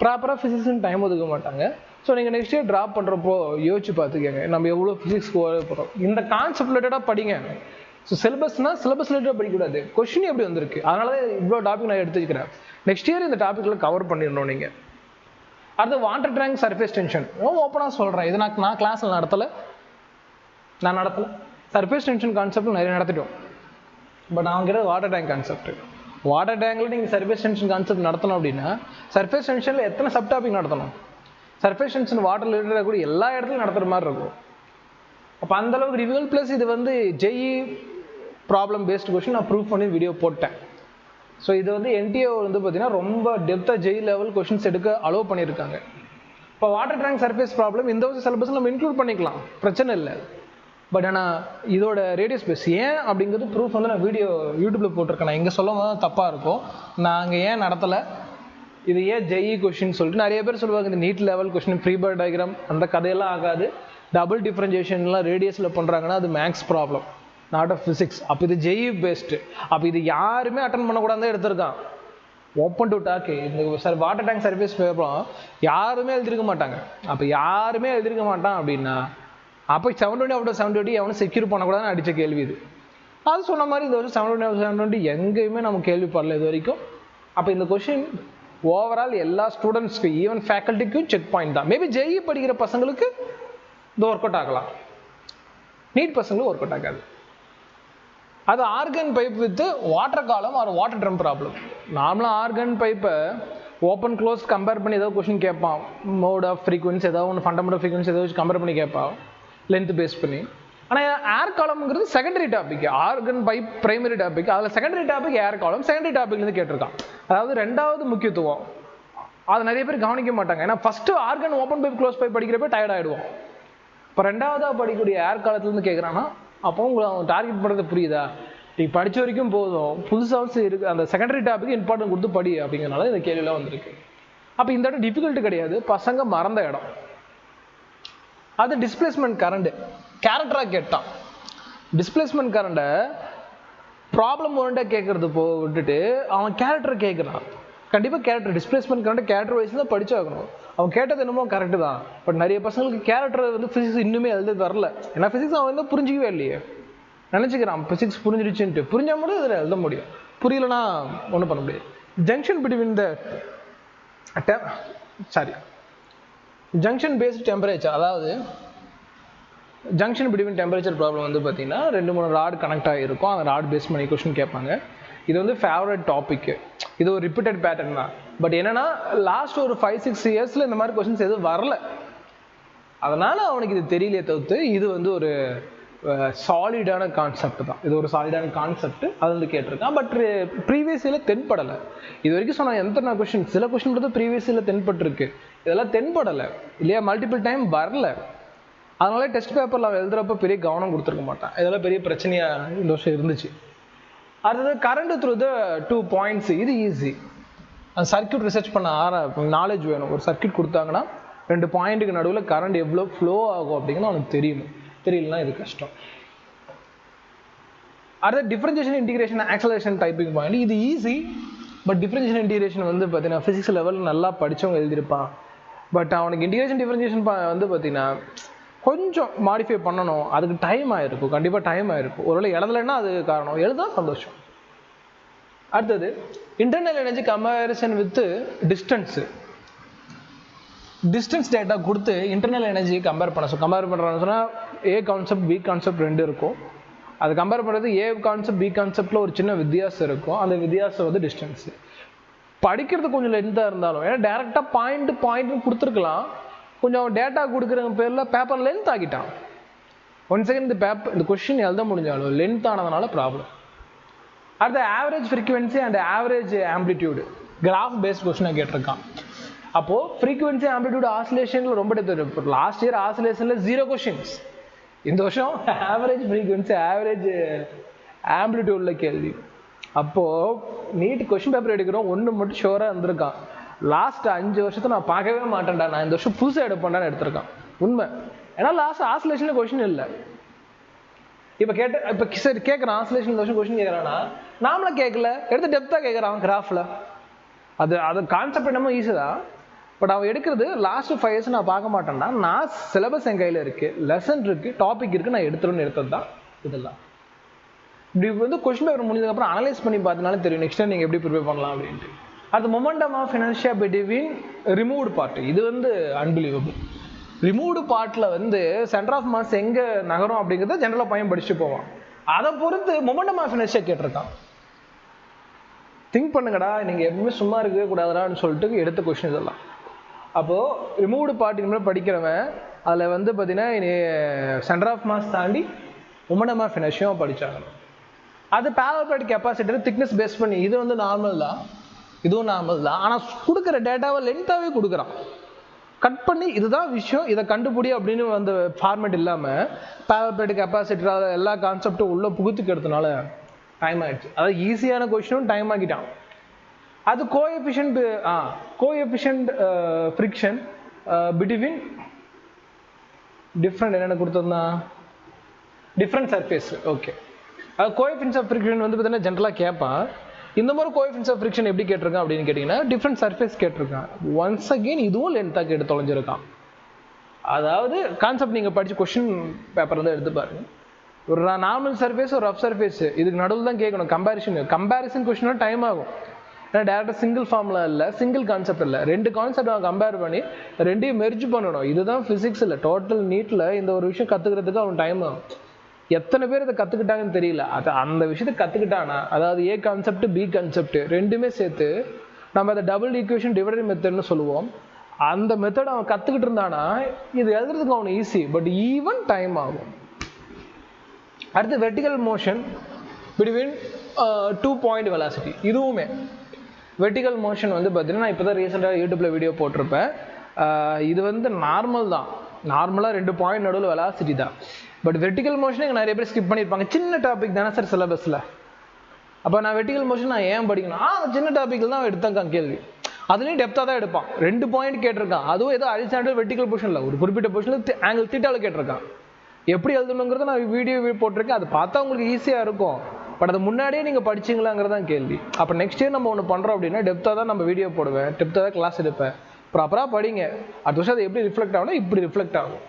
Speaker 1: ப்ராப்பராக ஃபிசிக்ஸ்ன்னு டைம் ஒதுக்க மாட்டாங்க. ஸோ நீங்கள் நெக்ஸ்ட் இயர் ட்ராப் பண்ணுறப்போ யோசிச்சு பார்த்துக்கங்க, நம்ம எவ்வளோ ஃபிசிக்ஸ்க்கு போகிறோம். இந்த கான்செப்ட் ரிலேட்டடாக படிங்க. ஸோ சிலபஸ்னால் சிலபஸ் ரிலேட்டடாக படிக்கக்கூடாது, கொஸ்டின் எப்படி வந்திருக்கு, அதனால தான் இவ்வளோ டாபிக் நான் எடுத்துக்கிறேன். நெக்ஸ்ட் இயர் இந்த டாப்பிக்கில் கவர் பண்ணிடணும் நீங்கள். அடுத்து வாட்டர் டேங்க் சர்ஃபேஸ் டென்ஷன், ஓப்பனாக சொல்கிறேன், இது நான் கிளாஸில் நடத்தலை. சர்ஃபேஸ் டென்ஷன் கான்செப்ட் நிறைய நடத்திட்டோம், பட் நான் கிட்ட வாட்டர் டேங்க் கான்செப்ட். வாட்டர் டேங்கில் நீங்கள் சர்ஃபேஸ் டென்ஷன் கான்செப்ட் நடத்தணும் அப்படின்னா சர்ஃபேஸ் டென்ஷனில் எத்தனை சப் டாபிக் நடத்தணும்? சர்ஃபேஸ் டென்ஷன் வாட்டர் ரிலேட்டடாக கூட எல்லா இடத்துலையும் நடத்துகிற மாதிரி இருக்கும். அப்போ அந்தளவுக்கு டிஃபிகல்ட். ப்ளஸ் இது வந்து ஜெஇ ப்ராப்ளம் பேஸ்டு கொஸ்டின் நான் ப்ரூவ் பண்ணி வீடியோ போட்டேன். ஸோ இது வந்து என்டிஏ வந்து பார்த்தீங்கன்னா ரொம்ப டெப்த்தாக ஜெஇ லெவல் கொஸ்டின்ஸ் எடுக்க அலோவ் பண்ணியிருக்காங்க. இப்போ வாட்டர் டேங்க் சர்ஃபேஸ் ப்ராப்ளம் இந்த வருஷம் சிலபஸ் நம்ம இன்க்ளூட் பண்ணிக்கலாம், பிரச்சனை இல்லை. பட் ஆனால் இதோட ரேடியஸ் பேஸ் ஏன் அப்படிங்கிறது ப்ரூஃப் வந்து நான் வீடியோ யூடியூப்பில் போட்டிருக்கேன். நான் இங்கே சொல்லும் போது தப்பாக இருக்கும், நாங்கள் ஏன் நடத்தலை, இது ஏன் ஜெஇ கொஸ்டின் சொல்லிட்டு நிறைய பேர் சொல்லுவாங்க. இந்த NEET level question free body diagram அந்த கதையெல்லாம் ஆகாது, டபுள் டிஃப்ரென்ஷியேஷன்லாம் ரேடியஸில் பண்ணுறாங்கன்னா அது maths problem, not of physics. அப்போ இது ஜெஇ பேஸ்டு. அப்போ இது யாருமே அட்டன் பண்ணக்கூடாது எடுத்திருக்கான். ஓப்பன் டு டாக்கு இந்த சார் வாட்டர் டேங்க் சர்வீஸ் பேப்பரும் யாருமே எழுதிருக்க மாட்டாங்க. அப்போ யாருமே எழுதிருக்க மாட்டான் அப்படின்னா அப்போ 720 எவனும் செக்யூர் பண்ணக்கூடாதுன்னு அடித்த கேள்வி இது. அது சொன்ன மாதிரி இந்த வருஷம் 720 எங்கேயுமே நம்ம கேள்விப்படல இது வரைக்கும். அப்போ இந்த கொஷின் ஓவரால் எல்லா ஸ்டூடெண்ட்ஸ்க்கு ஈவன் ஃபேக்கல்ட்டிக்கும் செக் பாயிண்ட் தான். மேபி ஜெஇ படிக்கிற பசங்களுக்கு இது ஒர்க் அவுட் ஆகலாம், நீட் பசங்களுக்கு ஒர்க் அவுட் ஆகாது. அது ஆர்கன் பைப் வித் வாட்டர் காலம் ஆர் வாட்டர் ட்ரம் ப்ராப்ளம். நார்மலாக ஆர்கன் பைப்பை ஓப்பன் க்ளோஸ் கம்பேர் பண்ணி ஏதாவது கொஷின் கேட்பான், மோட் ஆஃப் ஃப்ரீக்வன்சி ஏதாவது ஒன்று ஃபண்டமெண்டல் ஃப்ரீக்வன்சி ஏதாவது வச்சு கம்பேர் பண்ணி கேட்பான் லென்த் பேஸ் பண்ணி. ஆனால் ஏர் காலம்ங்கிறது secondary topic, organ pipe primary topic, அதில் secondary topic air column, secondary டாபிக்லேருந்து கேட்டிருக்கான். அதாவது ரெண்டாவது முக்கியத்துவம் அது நிறைய பேர் கவனிக்க மாட்டாங்க. ஏன்னா first organ open pipe close pipe படிக்கிறப்ப டயர்ட் ஆகிடுவோம். இப்போ ரெண்டாவதாக படிக்கக்கூடிய ஏர் காலத்துலேருந்து கேட்குறான்னா அப்போ உங்களை அவங்க டார்கெட் பண்ணுறது புரியுதா? நீ படித்த வரைக்கும் போதும், புதுசாக இருக்குது அந்த செகண்டரி டாபிக் இம்பார்ட்டன்ட் கொடுத்து படி அப்படிங்கிறனால இந்த கேள்வியெல்லாம் வந்திருக்கு. அப்போ இந்த இடம் டிஃபிகல்ட்டு கிடையாது, பசங்க மறந்த இடம். அது டிஸ்பிளேஸ்மெண்ட் கரண்ட் கேரக்டராக கேட்டான். டிஸ்பிளேஸ்மெண்ட் கரண்ட்டை ப்ராப்ளம் ஓரியண்டாக கேட்கறது விட்டுட்டு அவன் கேரக்டரை கேட்குறான். கண்டிப்பாக character displacement current character wise தான் படிச்சாகணும். அவன் கேட்டது என்னமோ கரெக்டு தான், பட் நிறைய பசங்களுக்கு கேரக்டர் வந்து ஃபிசிக்ஸ் இன்னுமே எழுத வரல. ஏன்னா ஃபிசிக்ஸ் அவன் வந்து புரிஞ்சிக்கவே இல்லையே, நினச்சிக்கிறான் ஃபிசிக்ஸ் புரிஞ்சிடுச்சுன்ட்டு. புரிஞ்சால் மட்டும் இதில் எழுத முடியும், புரியலன்னா ஒன்றும் பண்ண முடியாது. Junction between the junction based temperature, அதாவது ஜங்ஷன் பிட்வீன் டெம்பரேச்சர் ப்ராப்ளம் வந்து பார்த்தீங்கன்னா 2-3 ராட் கனெக்ட் ஆகிருக்கும், அந்த ராட் பேஸ் பண்ணி கொஸ்டின் கேட்பாங்க. இது வந்து ஃபேவரட் டாபிக்கு, இது ஒரு ரிப்பீட்டட் பேட்டர்ன் தான். பட் என்னன்னா லாஸ்ட் ஒரு 5-6 இயர்ஸில் இந்த மாதிரி கொஸ்டின்ஸ் எதுவும் வரல, அதனால் அவனுக்கு இது தெரியலையே தவிர்த்து இது வந்து ஒரு சாலிடான கான்செப்ட் தான். இது ஒரு சாலிடான கான்செப்ட், அது வந்து கேட்டிருக்கான். பட் ப்ரீவியஸ் இயரில் தென்படலை. இது வரைக்கும் சொன்ன எத்தனை கொஸ்டின், சில கொஸ்டின் மட்டும் ப்ரீவியஸ் இயரில் தென்பட்டுருக்கு, இதெல்லாம் தென்படலை இல்லையா, மல்டிபிள் டைம் வரல. அதனால டெஸ்ட் பேப்பரில் அவன் எழுதுறப்ப பெரிய கவனம் கொடுத்துருக்க மாட்டான். இதெல்லாம் பெரிய பிரச்சனையாக இந்த வருஷம் இருந்துச்சு. அடுத்தது கரண்ட் த்ரூ த 2 பாயிண்ட்ஸ், இது ஈஸி. அந்த சர்க்கியூட் ரிசர்ச் பண்ண நாலேஜ் வேணும். ஒரு சர்க்கியூட் கொடுத்தாங்கன்னா 2 பாயிண்ட்டுக்கு நடுவில் கரண்ட் எவ்வளோ ஃப்ளோ ஆகும் அப்படிங்கிறது அவனுக்கு தெரியணும், தெரியலனா இது கஷ்டம். அடுத்த differentiation integration acceleration typing point, இது ஈஸி. பட் டிஃபரன்ஷியேஷன் இன்டிகிரேஷன் வந்து பார்த்தீங்கன்னா ஃபிசிக்ஸ் லெவலில் நல்லா படித்தவங்க எழுதியிருப்பான். பட் அவனுக்கு இன்டிகிரேஷன் டிஃபரன்ஷியேஷன் வந்து பார்த்தீங்கன்னா கொஞ்சம் மாடிஃபை பண்ணணும், அதுக்கு டைம் ஆகிருக்கும், கண்டிப்பாக டைம் ஆகிருக்கும். ஒருவேளை எழுதலைன்னா அது காரணம், எழுதா சந்தோஷம். அடுத்தது internal energy comparison with distance. Distance data கொடுத்து இன்டர்னல் எனர்ஜி கம்பேர் பண்ணுறான்னு சொன்னால் ஏ கான்செப்ட் பி கான்செப்ட் ரெண்டு இருக்கும். அது கம்பேர் பண்ணுறது ஏ கான்செப்ட் பி கான்செப்டில் ஒரு சின்ன வித்தியாசம் இருக்கும். அந்த வித்தியாசம் வந்து டிஸ்டன்ஸு. படிக்கிறது கொஞ்சம் லென்த்தாக இருந்தாலும், ஏன்னா டேரெக்டாக பாயிண்ட்னு கொடுத்துருக்கலாம், கொஞ்சம் டேட்டா கொடுக்குற பேரில் பேப்பர் லென்த் ஆகிட்டான். ஒன் செகண்ட் இந்த கொஸ்டின் எழுத முடிஞ்சாலும் லென்த் ஆனதுனால ப்ராப்ளம். அடுத்த average frequency and average amplitude graph based கொஸ்டினாக கேட்டிருக்கான். அப்போது ஃப்ரீக்வன்சி ஆம்பிளிடியூட் ஆசிலேஷனில் ரொம்ப டெப்த். லாஸ்ட் இயர் ஆசிலேஷனில் 0 கொஸ்டின்ஸ். இந்த வருஷம் ஆவரேஜ் ஃப்ரீக்வன்சி ஆவரேஜ் ஆம்பிளிடியூடில் கேள்வி. அப்போது நீட் கொஸ்டின் பேப்பர் எடுக்கிறோம், ஒன்று மட்டும் ஷோராக இருந்திருக்கான், லாஸ்ட் 5 வருஷத்தை நான் பார்க்கவே மாட்டேன்டா, நான் இந்த வருஷம் புதுசாக எடுப்பேன்டான்னு எடுத்திருக்கான். உண்மை. ஏன்னா லாஸ்ட் ஆசிலேஷனில் கொஸ்டின் இல்லை. இப்போ சரி கேட்குறான் ஆசிலேஷன் வருஷம் கொஸ்டின் கேட்குறான்னா நாமளும் கேட்கல, எடுத்து டெப்த்தாக கேட்குறான் கிராஃபில். அது கான்செப்ட் என்னமோ ஈஸி தான், பட் அவன் எடுக்கிறது லாஸ்ட் 5 இயர்ஸ் நான் பார்க்க மாட்டேன்டா, நான் சிலபஸ் என் கையில் இருக்குது, லெசன் இருக்குது, டாபிக் இருக்குது, நான் எடுத்தது தான் இதெல்லாம். இப்படி வந்து கொஸ்டின் பேப்பர் முடிஞ்சதுக்கப்புறம் அனலைஸ் பண்ணி பார்த்தனாலும் தெரியும் நெக்ஸ்ட் டைம் நீங்கள் எப்படி ப்ரிப்பேர் பண்ணலாம் அப்படின்ட்டு. அது moment of inertia between removed part. இது வந்து அன்பிலீவபிள். ரிமூவ்டு பார்ட்டில் வந்து சென்டர் ஆஃப் மாஸ் எங்கே நகரும் அப்படிங்கிறத ஜென்ரலாக பையன் படிச்சுட்டு போவான். அதை பொறுத்து மொமெண்டம் ஆஃப் இனர்ஷியா கேட்டிருக்கான். திங்க் பண்ணுங்கடா, நீங்கள் எப்பவுமே சும்மா இருக்கவே கூடாதுடான்னு சொல்லிட்டு எடுத்த கொஸ்டின் இதெல்லாம். அப்போது ரிமூவ்டு பார்ட் இனிமேல் படிக்கிறவன் அதில் வந்து பார்த்தீங்கன்னா சென்டர் ஆஃப் மாஸ் தாண்டி மொமெண்டம் ஆஃப் இனர்ஷியாவும் படித்தாங்க. அது பேரல் கெப்பாசிட்டர் திக்னஸ் பேஸ் பண்ணி இது வந்து நார்மல் தான், இதுவும் நார்மல் தான். ஆனால் கொடுக்குற டேட்டாவை லென்த்தாகவே கொடுக்குறான். கட் பண்ணி இதுதான் விஷயம், இதை கண்டுபிடி அப்படின்னு அந்த ஃபார்மேட் இல்லாமல் பேரல் கெப்பாசிட்டர் அதை எல்லா கான்செப்டும் உள்ளே புகுத்துக்கிறதுனால டைம் ஆகிடுச்சு. அதாவது ஈஸியான கொஸ்டினும் டைம் ஆகிட்டான். அது கோஎஃபிஷியன்ட் ஃப்ரிக்ஷன் பிட்வீன் டிஃப்ரெண்ட் என்னென்ன கொடுத்துருந்தான் டிஃப்ரெண்ட் சர்ஃபேஸ். ஓகே, அது கோஎஃபிஷியன்ட் ஆஃப் ஃப்ரிக்ஷன் வந்து பார்த்தீங்கன்னா ஜென்ரலாக கேட்பான். இந்த மாதிரி கோஎஃபிஷியன்ட் ஆஃப் ஃப்ரிக்ஷன் எப்படி கேட்டிருக்கான் அப்படின்னு கேட்டிங்கன்னா டிஃப்ரெண்ட் சர்ஃபேஸ் கேட்டிருக்கான். ஒன்ஸ் அகெயின் இதுவும் லென்த்தாக கேட்டு தொலைஞ்சிருக்கான். அதாவது கான்செப்ட் நீங்கள் படித்து கொஸ்டின் பேப்பர் வந்து எடுத்து பாருங்க. ஒரு நார்மல் சர்ஃபேஸ் ஒரு ரஃப் சர்ஃபேஸ் இதுக்கு நடுவில் தான் கேட்கணும். கம்பேரிசன் கொஸ்டினாக டைம் ஆகும். ஏன்னா டேரெக்டாக சிங்கிள் ஃபார்முலா இல்லை, சிங்கிள் கான்செப்ட் இல்லை, ரெண்டு கான்செப்ட் அவன் கம்பேர் பண்ணி ரெண்டையும் மெர்ஜ் பண்ணணும். இதுதான் ஃபிசிக்ஸ் இல்லை, டோட்டல் நீட்டில் இந்த ஒரு விஷயம் கற்றுக்கிறதுக்கு அவன் டைம் ஆகும். எத்தனை பேர் இதை கற்றுக்கிட்டாங்கன்னு தெரியல. அது அந்த விஷயத்தை கற்றுக்கிட்டானா, அதாவது ஏ கான்செப்ட் பி கான்செப்ட் ரெண்டுமே சேர்த்து நம்ம அதை டபுள் ஈக்குவேஷன் டிவைடட் மெத்தட்னு சொல்லுவோம். அந்த மெத்தட் அவன் கற்றுக்கிட்டு இருந்தானா இது எழுதுறதுக்கு அவனுக்கு ஈஸி, பட் ஈவன் டைம் ஆகும். அடுத்து vertical motion between 2 point velocity. இதுவுமே வெர்டிகல் மோஷன் வந்து பார்த்தீங்கன்னா நான் இப்போ தான் ரீசெண்டாக யூடியூப்பில் வீடியோ போட்டிருப்பேன். இது வந்து நார்மல் தான், நார்மலாக 2 பாயிண்ட் நடுவில் வெலாசிட்டி தான். பட் வெர்டிகல் மோஷன் எங்கள் நிறைய பேர் ஸ்கிப் பண்ணியிருப்பாங்க. சின்ன டாபிக் தானே சார் சிலபஸில், அப்போ நான் வெர்டிகல் மோஷன் நான் ஏன் படிக்கணும்? சின்ன டாப்பிக்கில் தான் எடுத்தாங்க கேள்வி, அதுலேயும் டெப்த்தாக தான் எடுப்பான். 2 பாயிண்ட் கேட்டிருக்கான், அதுவும் ஏதோ ஹரிசாண்டல் வெர்டிகல் பொசிஷனில் ஒரு குறிப்பிட்ட பொசிஷனில் ஆங்கிள் தீட்டாவில் கேட்டிருக்கான். எப்படி எழுதணுங்கிறத நான் வீடியோ போட்டிருக்கேன், அது பார்த்தா உங்களுக்கு ஈஸியாக இருக்கும். பட் அது முன்னாடியே நீங்கள் படிச்சிங்களாங்கிறதான் கேள்வி. அப்போ நெக்ஸ்ட் இயர் நம்ம ஒன்று பண்ணுறோம் அப்படின்னா டெப்த்தாக தான் நம்ம வீடியோ போடுவேன், டெப்த்தாக தான் கிளாஸ் எடுப்பேன். ப்ராப்பராக படிங்க, அடுத்த வருஷம் அது எப்படி ரிஃப்ளெக்ட் ஆகும்னா இப்படி ரிஃப்ளெக்ட் ஆகும்.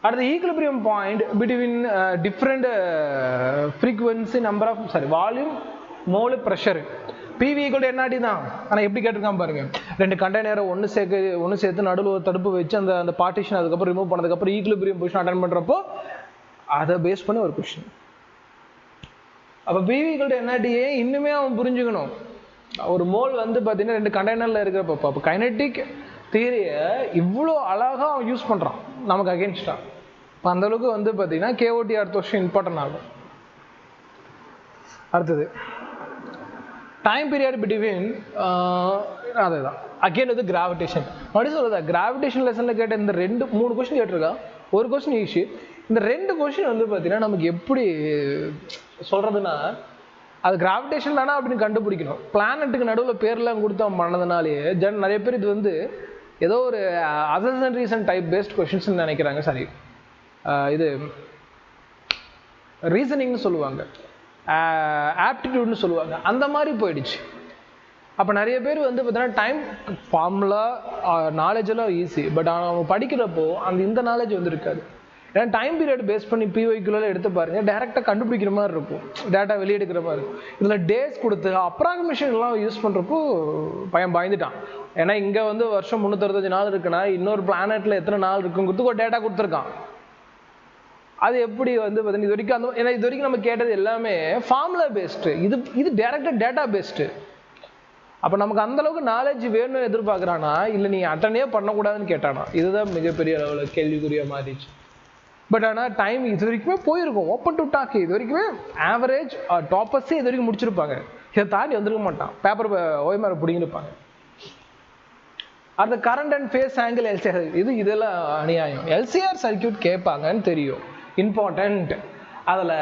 Speaker 1: அடுத்து equilibrium point between different frequency number of volume mole pressure. PV equal to NRT தான். ஆனால் எப்படி கேட்டிருக்கான் பாருங்க, 2 கண்டெய்னரை ஒன்று சேர்த்து நடுவில் ஒரு தடுப்பு வச்சு அந்த பார்ட்டிஷன் அதுக்கப்புறம் ரிமூவ் பண்ணதுக்கப்புறம் ஈக்குலிபிரியம் பொசிஷன் அட்டன் பண்ணுறப்போ அதை பேஸ் பண்ணி ஒரு கொஸ்டின். அப்போ பிவி ஈக்குவல் டு என்ஆர்டியே இன்னுமே அவன் புரிஞ்சுக்கணும். ஒரு மோல் வந்து பார்த்தீங்கன்னா 2 கண்டெய்னரில் இருக்கிறப்போ அப்போ கைனட்டிக் தியரியை இவ்வளோ அழகாக அவன் யூஸ் பண்ணுறான் நமக்கு அகேன்ஸ்டாக. இப்போ அந்தளவுக்கு வந்து பார்த்தீங்கன்னா கேஓடி அடுத்த வருஷம் இம்பார்ட்டன்ட் ஆகும். அடுத்தது டைம் பீரியட் பிட்வீன் அதுதான் அகெயின் வந்து கிராவிடேஷன். மறுபடியும் சொல்லுதா கிராவிடேஷன் லெசனில் கேட்ட இந்த 3 கொஸ்டின் கேட்டிருக்கா. ஒரு கொஸ்டின் ஈஸி, இந்த 2 கொஸ்டின் வந்து பார்த்தீங்கன்னா நமக்கு எப்படி சொல்கிறதுனா அது கிராவிடேஷன் தானே அப்படின்னு கண்டுபிடிக்கணும். பிளானட்டுக்கு நடுவில் பேர்லாம் கொடுத்து அவன் பண்ணதுனாலே நிறைய பேர் இது வந்து ஏதோ ஒரு அசர்ஷன் ரீசன் டைப் பேஸ்ட் கொஸ்டின்ஸ்னு நினைக்கிறாங்க. சரி, இது ரீசனிங்னு சொல்லுவாங்க, ஆப்டிடியூட்னு சொல்லுவாங்க, அந்த மாதிரி போயிடுச்சு. அப்போ நிறைய பேர் வந்து பார்த்தீங்கன்னா டைம் ஃபார்முலா நாலேஜ் எல்லாம் ஈஸி, பட் அவங்க படிக்கிறப்போ இந்த நாலேஜ் வந்து இருக்காது. ஏன்னா டைம் பீரியட் பேஸ் பண்ணி பிஒய்க்குள்ள எடுத்து பாருங்க, டேரெக்டாக கண்டுபிடிக்கிற மாதிரி இருக்கும், டேட்டா வெளியெடுக்கிற மாதிரி இருக்கும். இதில் டேஸ் கொடுத்து அப்ராக்சிமேஷன்லாம் யூஸ் பண்ணுறப்போ பையன் பயந்துட்டான். ஏன்னா இங்கே வந்து வருஷம் 365 நாள் இருக்குன்னா இன்னொரு பிளானெட்டில் எத்தனை நாள் இருக்குங்கிறது ஒரு டேட்டா கொடுத்துருக்கான். அது எப்படி வந்து பார்த்தீங்கன்னா இது வரைக்கும் அந்த, ஏன்னா இது வரைக்கும் நம்ம கேட்டது எல்லாமே ஃபார்முலா பேஸ்டு, இது டேரெக்டாக டேட்டா பேஸ்டு. அப்போ நமக்கு அந்தளவுக்கு நாலேஜ் வேணும்னு எதிர்பார்க்குறானா இல்லை நீ அட்டனே பண்ணக்கூடாதுன்னு கேட்டானா? இதுதான் மிகப்பெரிய அளவில் கேள்விக்குரிய மாறிடுச்சு. பட் ஆனால் டைம் இது வரைக்குமே போயிருக்கும், ஓப்பன் டு டாக். இது வரைக்குமே ஆவரேஜ் டாப்பர்ஸே இது வரைக்கும் முடிச்சிருப்பாங்க, இதை தாண்டி வந்துருக்க மாட்டான், பேப்பர் ஓய்மார பிடிங்கிருப்பாங்க. அந்த current and phase angle LCR, இதெல்லாம் அநியாயம். எல்சிஆர் சர்க்கியூட் கேட்பாங்கன்னு தெரியும், இம்பார்ட்டன்ட். அதில்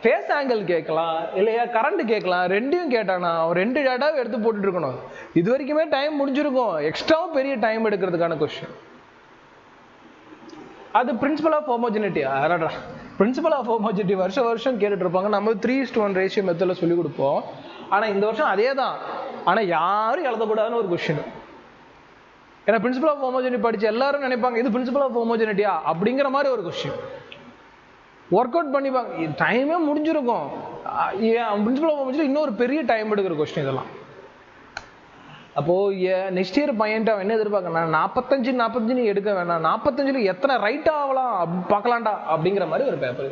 Speaker 1: ஃபேஸ் ஆங்கிள் கேட்கலாம் இல்லையா, கரண்ட் கேட்கலாம், ரெண்டையும் கேட்டானா அவன் 2 டேட்டாவும் எடுத்து போட்டுட்டு இருக்கணும். இது வரைக்குமே டைம் முடிஞ்சிருக்கும், எக்ஸ்ட்ராவும் பெரிய டைம் எடுக்கிறதுக்கான கொஸ்டின். அது பிரின்சிபல் ஆஃப் ஹோமோஜெனிட்டி. அடடா, பிரின்சிபல் ஆஃப் ஹோமோஜெனிட்டி வருஷம் கேட்டுட்டு இருப்பாங்க. நம்ம 3:1 ரேஷியோ மெத்தடில் சொல்லிக் கொடுப்போம். ஆனால் இந்த வருஷம் அதே தான், ஆனால் யாரும் எழுதக்கூடாதுன்னு ஒரு கொஸ்டின். ஏன்னா பிரின்சிபல் ஆஃப் ஹோமோஜெனிட்டி படிச்சு எல்லாரும் நினைப்பாங்க இது பிரின்சிபல் ஆஃப் ஹோமோஜெனிட்டியா அப்படிங்கிற மாதிரி ஒரு கொஸ்டின். ஒர்க் அவுட் பண்ணிப்பாங்க, டைமே முடிஞ்சிருக்கும். பிரின்சிபல் ஆஃப் ஹோமோஜெனிட்டி இன்னொரு பெரிய டைம் எடுக்கிற கொஸ்டின் இதெல்லாம். அப்போது நெக்ஸ்ட் இயர் பையன்ட்டு அவன் என்ன எதிர்பார்க்கணும், 45 நீ எடுக்க வேணாம், 45 எத்தனை ரைட் ஆகலாம் பார்க்கலாம்டா அப்படிங்கிற மாதிரி ஒரு பேப்பர்.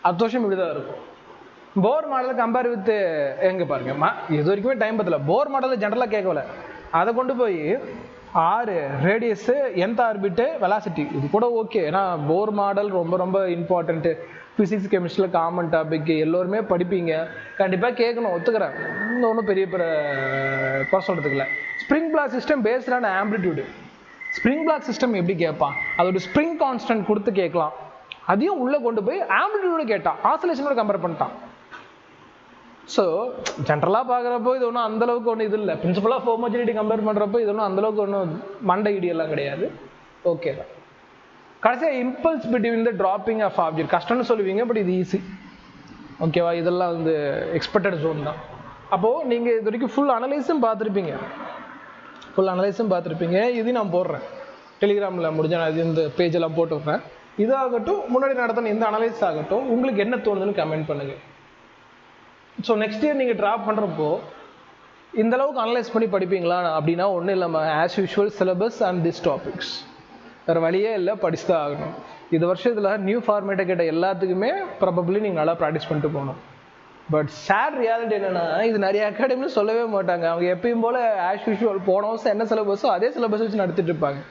Speaker 1: அடுத்த வருஷம் இப்படி தான் இருக்கும். போர் மாடலை கம்பேர் வித் எங்கே பாருங்க, இது வரைக்குமே டைம் பத்தல. போர் மாடலில் ஜென்ரலாக கேட்கல, அதை கொண்டு போய் 6 ரேடியஸு, nth ஆர்பிட்டு, வெலாசிட்டி, இது கூட ஓகே. ஏன்னா போர் மாடல் ரொம்ப ரொம்ப இம்பார்ட்டன்ட்டு, ஃபிசிக்ஸ் கெமிஸ்ட்ரியில் காமன் டாபிக், எல்லோருமே படிப்பீங்க, கண்டிப்பாக கேட்கணும், ஒத்துக்கிறேன். ஒன்றும் பெரிய சொல்கிறதுக்கு இல்லை. ஸ்ப்ரிங் பிளாக் சிஸ்டம் பேஸ்டான ஆம்பிளிடியூடு. ஸ்ப்ரிங் பிளாக் சிஸ்டம் எப்படி கேட்பான், அதோட ஸ்ப்ரிங் கான்ஸ்டன்ட் கொடுத்து கேட்கலாம், அதையும் உள்ளே கொண்டு போய் ஆம்பிளிடியூடு கேட்டான், ஆசோலேஷனோட கம்பேர் பண்ணிட்டான். ஸோ ஜென்ரலாக பார்க்குறப்போ இது ஒன்றும் அந்தளவுக்கு ஒன்றும் இது இல்லை. பிரின்சிபல் ஆஃப் ஹோமோஜெனிட்டி கம்பேர் பண்ணுறப்போ இது ஒன்றும் அந்தளவுக்கு ஒன்றும் மண்டை இடியெல்லாம் கிடையாது, ஓகே தான். கடைசியாக impulse between the dropping of object, கஷ்டம்னு சொல்லுவீங்க, பட் இது ஈஸி, ஓகேவா? இதெல்லாம் வந்து எக்ஸ்பெக்டட் ஜோன் தான். அப்போது நீங்கள் இது வரைக்கும் ஃபுல் அனலைஸும் பார்த்துருப்பீங்க, இதையும் நான் போடுறேன் டெலிகிராமில் முடிஞ்ச, நான் இது இந்த பேஜெல்லாம் போட்டு விட்றேன். இதாகட்டும், முன்னாடி நடத்தின இந்த அனலைஸ் ஆகட்டும், உங்களுக்கு என்ன தோணுதுன்னு கமெண்ட் பண்ணுங்கள். ஸோ நெக்ஸ்ட் இயர் நீங்கள் ட்ராப் பண்ணுறப்போ இந்தளவுக்கு அனலைஸ் பண்ணி படிப்பீங்களா அப்படின்னா ஒன்றும் இல்லாமல் as usual syllabus and this topics, வேறு வழியே இல்லை, படிச்சு தான் ஆகணும். இது வருஷத்தில் நியூ ஃபார்மேட்டை கேட்ட எல்லாத்துக்குமே ப்ராபப்ளி நீங்கள் நல்லா ப்ராக்டிஸ் பண்ணிட்டு போகணும். பட் சேட் ரியாலிட்டி என்னென்னா இது நிறைய அகாடமின்னு சொல்லவே மாட்டாங்க. அவங்க எப்பயும் போல் ஆஸ் யூஷுவல் போன வருஷம் என்ன சிலபஸோ அதே சிலபஸ் வச்சு நடத்திட்டு இருப்பாங்க.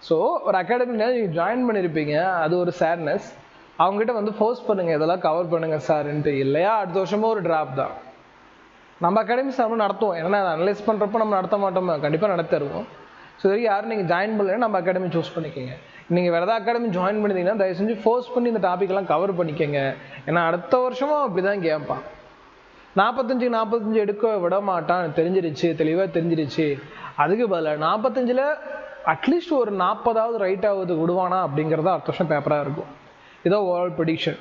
Speaker 1: ஸோ ஒரு அகாடமியில் நீங்கள் ஜாயின் பண்ணியிருப்பீங்க, அது ஒரு சேட்னஸ். அவங்ககிட்ட வந்து ஃபோர்ஸ் பண்ணுங்கள், இதெல்லாம் கவர் பண்ணுங்கள் சார்ன்ட்டு, இல்லையா அடுத்த வருஷமும் ஒரு ட்ராப் தான். நம்ம அகாடமிஸ் நம்ம நடத்துவோம், ஏன்னா அதை அனலைஸ் பண்ணுறப்போ நம்ம நடத்த மாட்டோமா, கண்டிப்பாக நடத்திடுவோம். ஸோ இதுவரைக்கும் யாரும் நீங்கள் ஜாயின் பண்ணலைன்னா நம்ம அகாடமி சூஸ் பண்ணிக்கோங்க. நீங்கள் வேறு ஏதாவது அகாடமி ஜாயின் பண்ணிட்டீங்கன்னா தயவு செஞ்சு ஃபோர்ஸ் பண்ணி இந்த டாப்பிக்கெல்லாம் கவர் பண்ணிக்கோங்க. ஏன்னா அடுத்த வருஷமும் அப்படி தான் கேட்பான். 45 எடுக்க விட மாட்டான், தெளிவாக தெரிஞ்சிருச்சு. அதுக்கு பதிலாக 45 அட்லீஸ்ட் ஒரு 40 ரைட் ஆகுது விடுவானா அப்படிங்கிறத அடுத்த வருஷம் பேப்பராக இருக்கும். இதோ ஓவரால் ப்ரெடிக்ஷன்.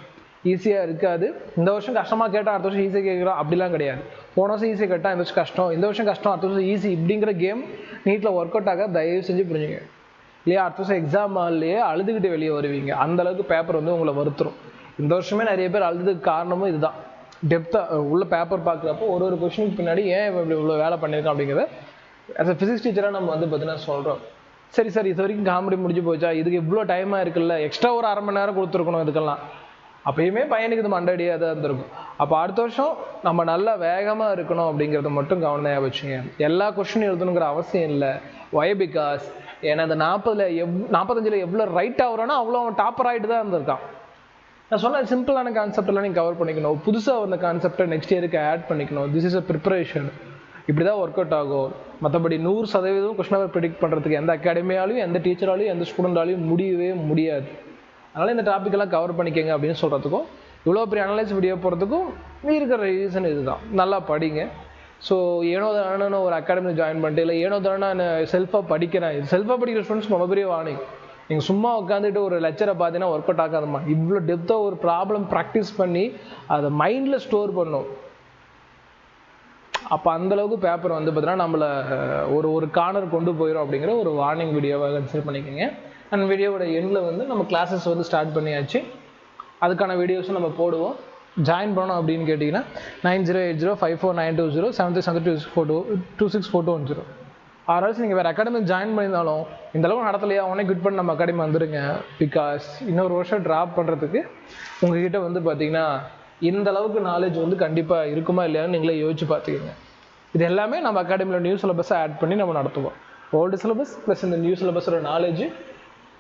Speaker 1: ஈஸியாக இருக்காது. இந்த வருஷம் கஷ்டமாக கேட்டால் அடுத்த வருஷம் ஈஸியாக கேட்குறோம் அப்படிலாம் கிடையாது. போன வருஷம் ஈஸியாக கேட்டால் இந்த வருஷம் கஷ்டம், இந்த வருஷம் கஷ்டம், அடுத்த வருஷம் ஈஸி, இப்படிங்கிற கேம் நீட்டில் ஒர்க் அவுட் ஆக தயவு செஞ்சு புரிஞ்சுங்க. இல்லையா அடுத்த வருஷம் எக்ஸாம் ஹால்லையே அழுதுகிட்டு வெளியே வருவீங்க, அந்தளவுக்கு பேப்பர் வந்து உங்களை வருத்துரும். இந்த வருஷமே நிறைய பேர் அழுதுக்கு காரணமும் இதுதான். டெப்த்தாக உள்ள பேப்பர் பார்க்குறப்போ ஒரு கொஷனுக்கு பின்னாடி ஏன் இவ்வளோ வேலை பண்ணியிருக்கோம் அப்படிங்கிறத ஆஸ் அ ஃபிசிக்ஸ் டீச்சராக நம்ம வந்து பார்த்தீங்கன்னா சொல்கிறோம். சரி சார் இது வரைக்கும் காமெடி முடிஞ்சு போச்சா, இதுக்கு இவ்வளோ டைமாக இருக்குல்ல, எக்ஸ்ட்ரா ஒரு அரை மணி நேரம் கொடுத்துருக்கணும் இதுக்கெல்லாம், அப்பயுமே பையனுக்கு இது மண்டடியாக தான் இருந்திருக்கும். அப்போ அடுத்த வருஷம் நம்ம நல்லா வேகமாக இருக்கணும் அப்படிங்கிறத மட்டும் கவனம் வச்சுங்க. எல்லா கொஸ்டினும் எழுதணுங்கிற அவசியம் இல்லை. ஒய் பிகாஸ் ஏன்னா அந்த 45 எவ்வளோ ரைட் ஆகுறானோ அவ்வளோ அவன் டாப்பர் ஆகிட்டு தான் இருந்திருக்கான். நான் சொன்ன சிம்பிளான கான்செப்டெல்லாம் நீங்கள் கவர் பண்ணிக்கணும், புதுசாக வந்த கான்செப்டை நெக்ஸ்ட் இயருக்கு ஆட் பண்ணிக்கணும். This is a preparation. இப்படி தான் ஒர்க் அவுட் ஆகும். மற்றபடி 100% கொஸ்டின் பேப்பர் ப்ரெடிக்ட் பண்ணுறதுக்கு எந்த அகாடமியாலையும் எந்த டீச்சராலையும் எந்த ஸ்டூடெண்டாலையும் முடியவே முடியாது. அதனால் இந்த டாப்பிக்கெல்லாம் கவர் பண்ணிக்கங்க அப்படின்னு சொல்கிறதுக்கும் இவ்வளோ பெரிய அனலைஸ் வீடியோ போகிறதுக்கும் இருக்கிற ரீசன் இதுதான். நல்லா படிங்க. ஸோ ஏனோ தானே ஒரு அகாடமியில் ஜாயின் பண்ணிட்டு இல்லை ஏனோ தானே நான் செல்ஃபாக படிக்கிறேன், செல்ஃபாக படிக்கிற ஸ்டூடெண்ட்ஸ் ரொம்ப பெரிய வார்னிங். நீங்கள் சும்மா உட்காந்துட்டு ஒரு லெக்சரை பார்த்தீங்கன்னா ஒர்க் அவுட் ஆகாதம்மா. இவ்வளோ டெப்த்தாக ஒரு ப்ராப்ளம் ப்ராக்டிஸ் பண்ணி அதை மைண்டில் ஸ்டோர் பண்ணும். அப்போ அந்தளவுக்கு பேப்பர் வந்து பார்த்தீங்கன்னா நம்மளை ஒரு கார்னர் கொண்டு போயிடும் அப்படிங்கிற ஒரு வார்னிங் வீடியோவாக கன்சிடர் பண்ணிக்கோங்க. அண்ட் வீடியோவோட எண்டில் வந்து நம்ம கிளாஸஸ் வந்து ஸ்டார்ட் பண்ணியாச்சு. அதுக்கான வீடியோஸும் நம்ம போடுவோம். ஜாயின் பண்ணோம் அப்படின்னு கேட்டிங்கன்னா 90805492073724264210. ஆர்எல்ஸ் நீங்கள் வேறு அகாடமிக் ஜாயின் பண்ணியிருந்தாலும் இந்தளவு நடத்தலையா உடனே குவிட் பண்ணி நம்ம அகாடமி வந்துடுங்க. பிகாஸ் இன்னொரு வருஷம் ட்ராப் பண்ணுறதுக்கு உங்ககிட்ட வந்து பார்த்திங்கன்னா இந்த அளவுக்கு நாலேஜ் வந்து கண்டிப்பாக இருக்குமா இல்லையான்னு நீங்களே யோசிச்சு பார்த்துக்கோங்க. இது எல்லாமே நம்ம அகாடமியில் நியூ சிலபஸை ஆட் பண்ணி நம்ம நடத்துவோம். ஓல்டு சிலபஸ் ப்ளஸ் இந்த நியூ சிலபஸோட நாலேஜ்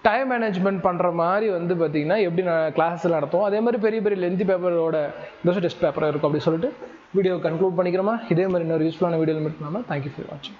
Speaker 1: டைம் மேனேஜ்மெண்ட் பண்ணுற மாதிரி வந்து பார்த்திங்கன்னா எப்படி கிளாஸில் நடத்துவோம். அதே மாதிரி பெரிய பெரிய லென்த்தி பேப்பரோட டெஸ்ட் பேப்பராக இருக்கும். அப்படி சொல்லிட்டு வீடியோ கன்க்ளூட் பண்ணிக்கிறோமா. இதே மாதிரி இன்னொரு யூஸ்ஃபுல்லான வீடியோவில் மீட் பண்ணாமல் தேங்க்யூ ஃபார் வாட்சிங்.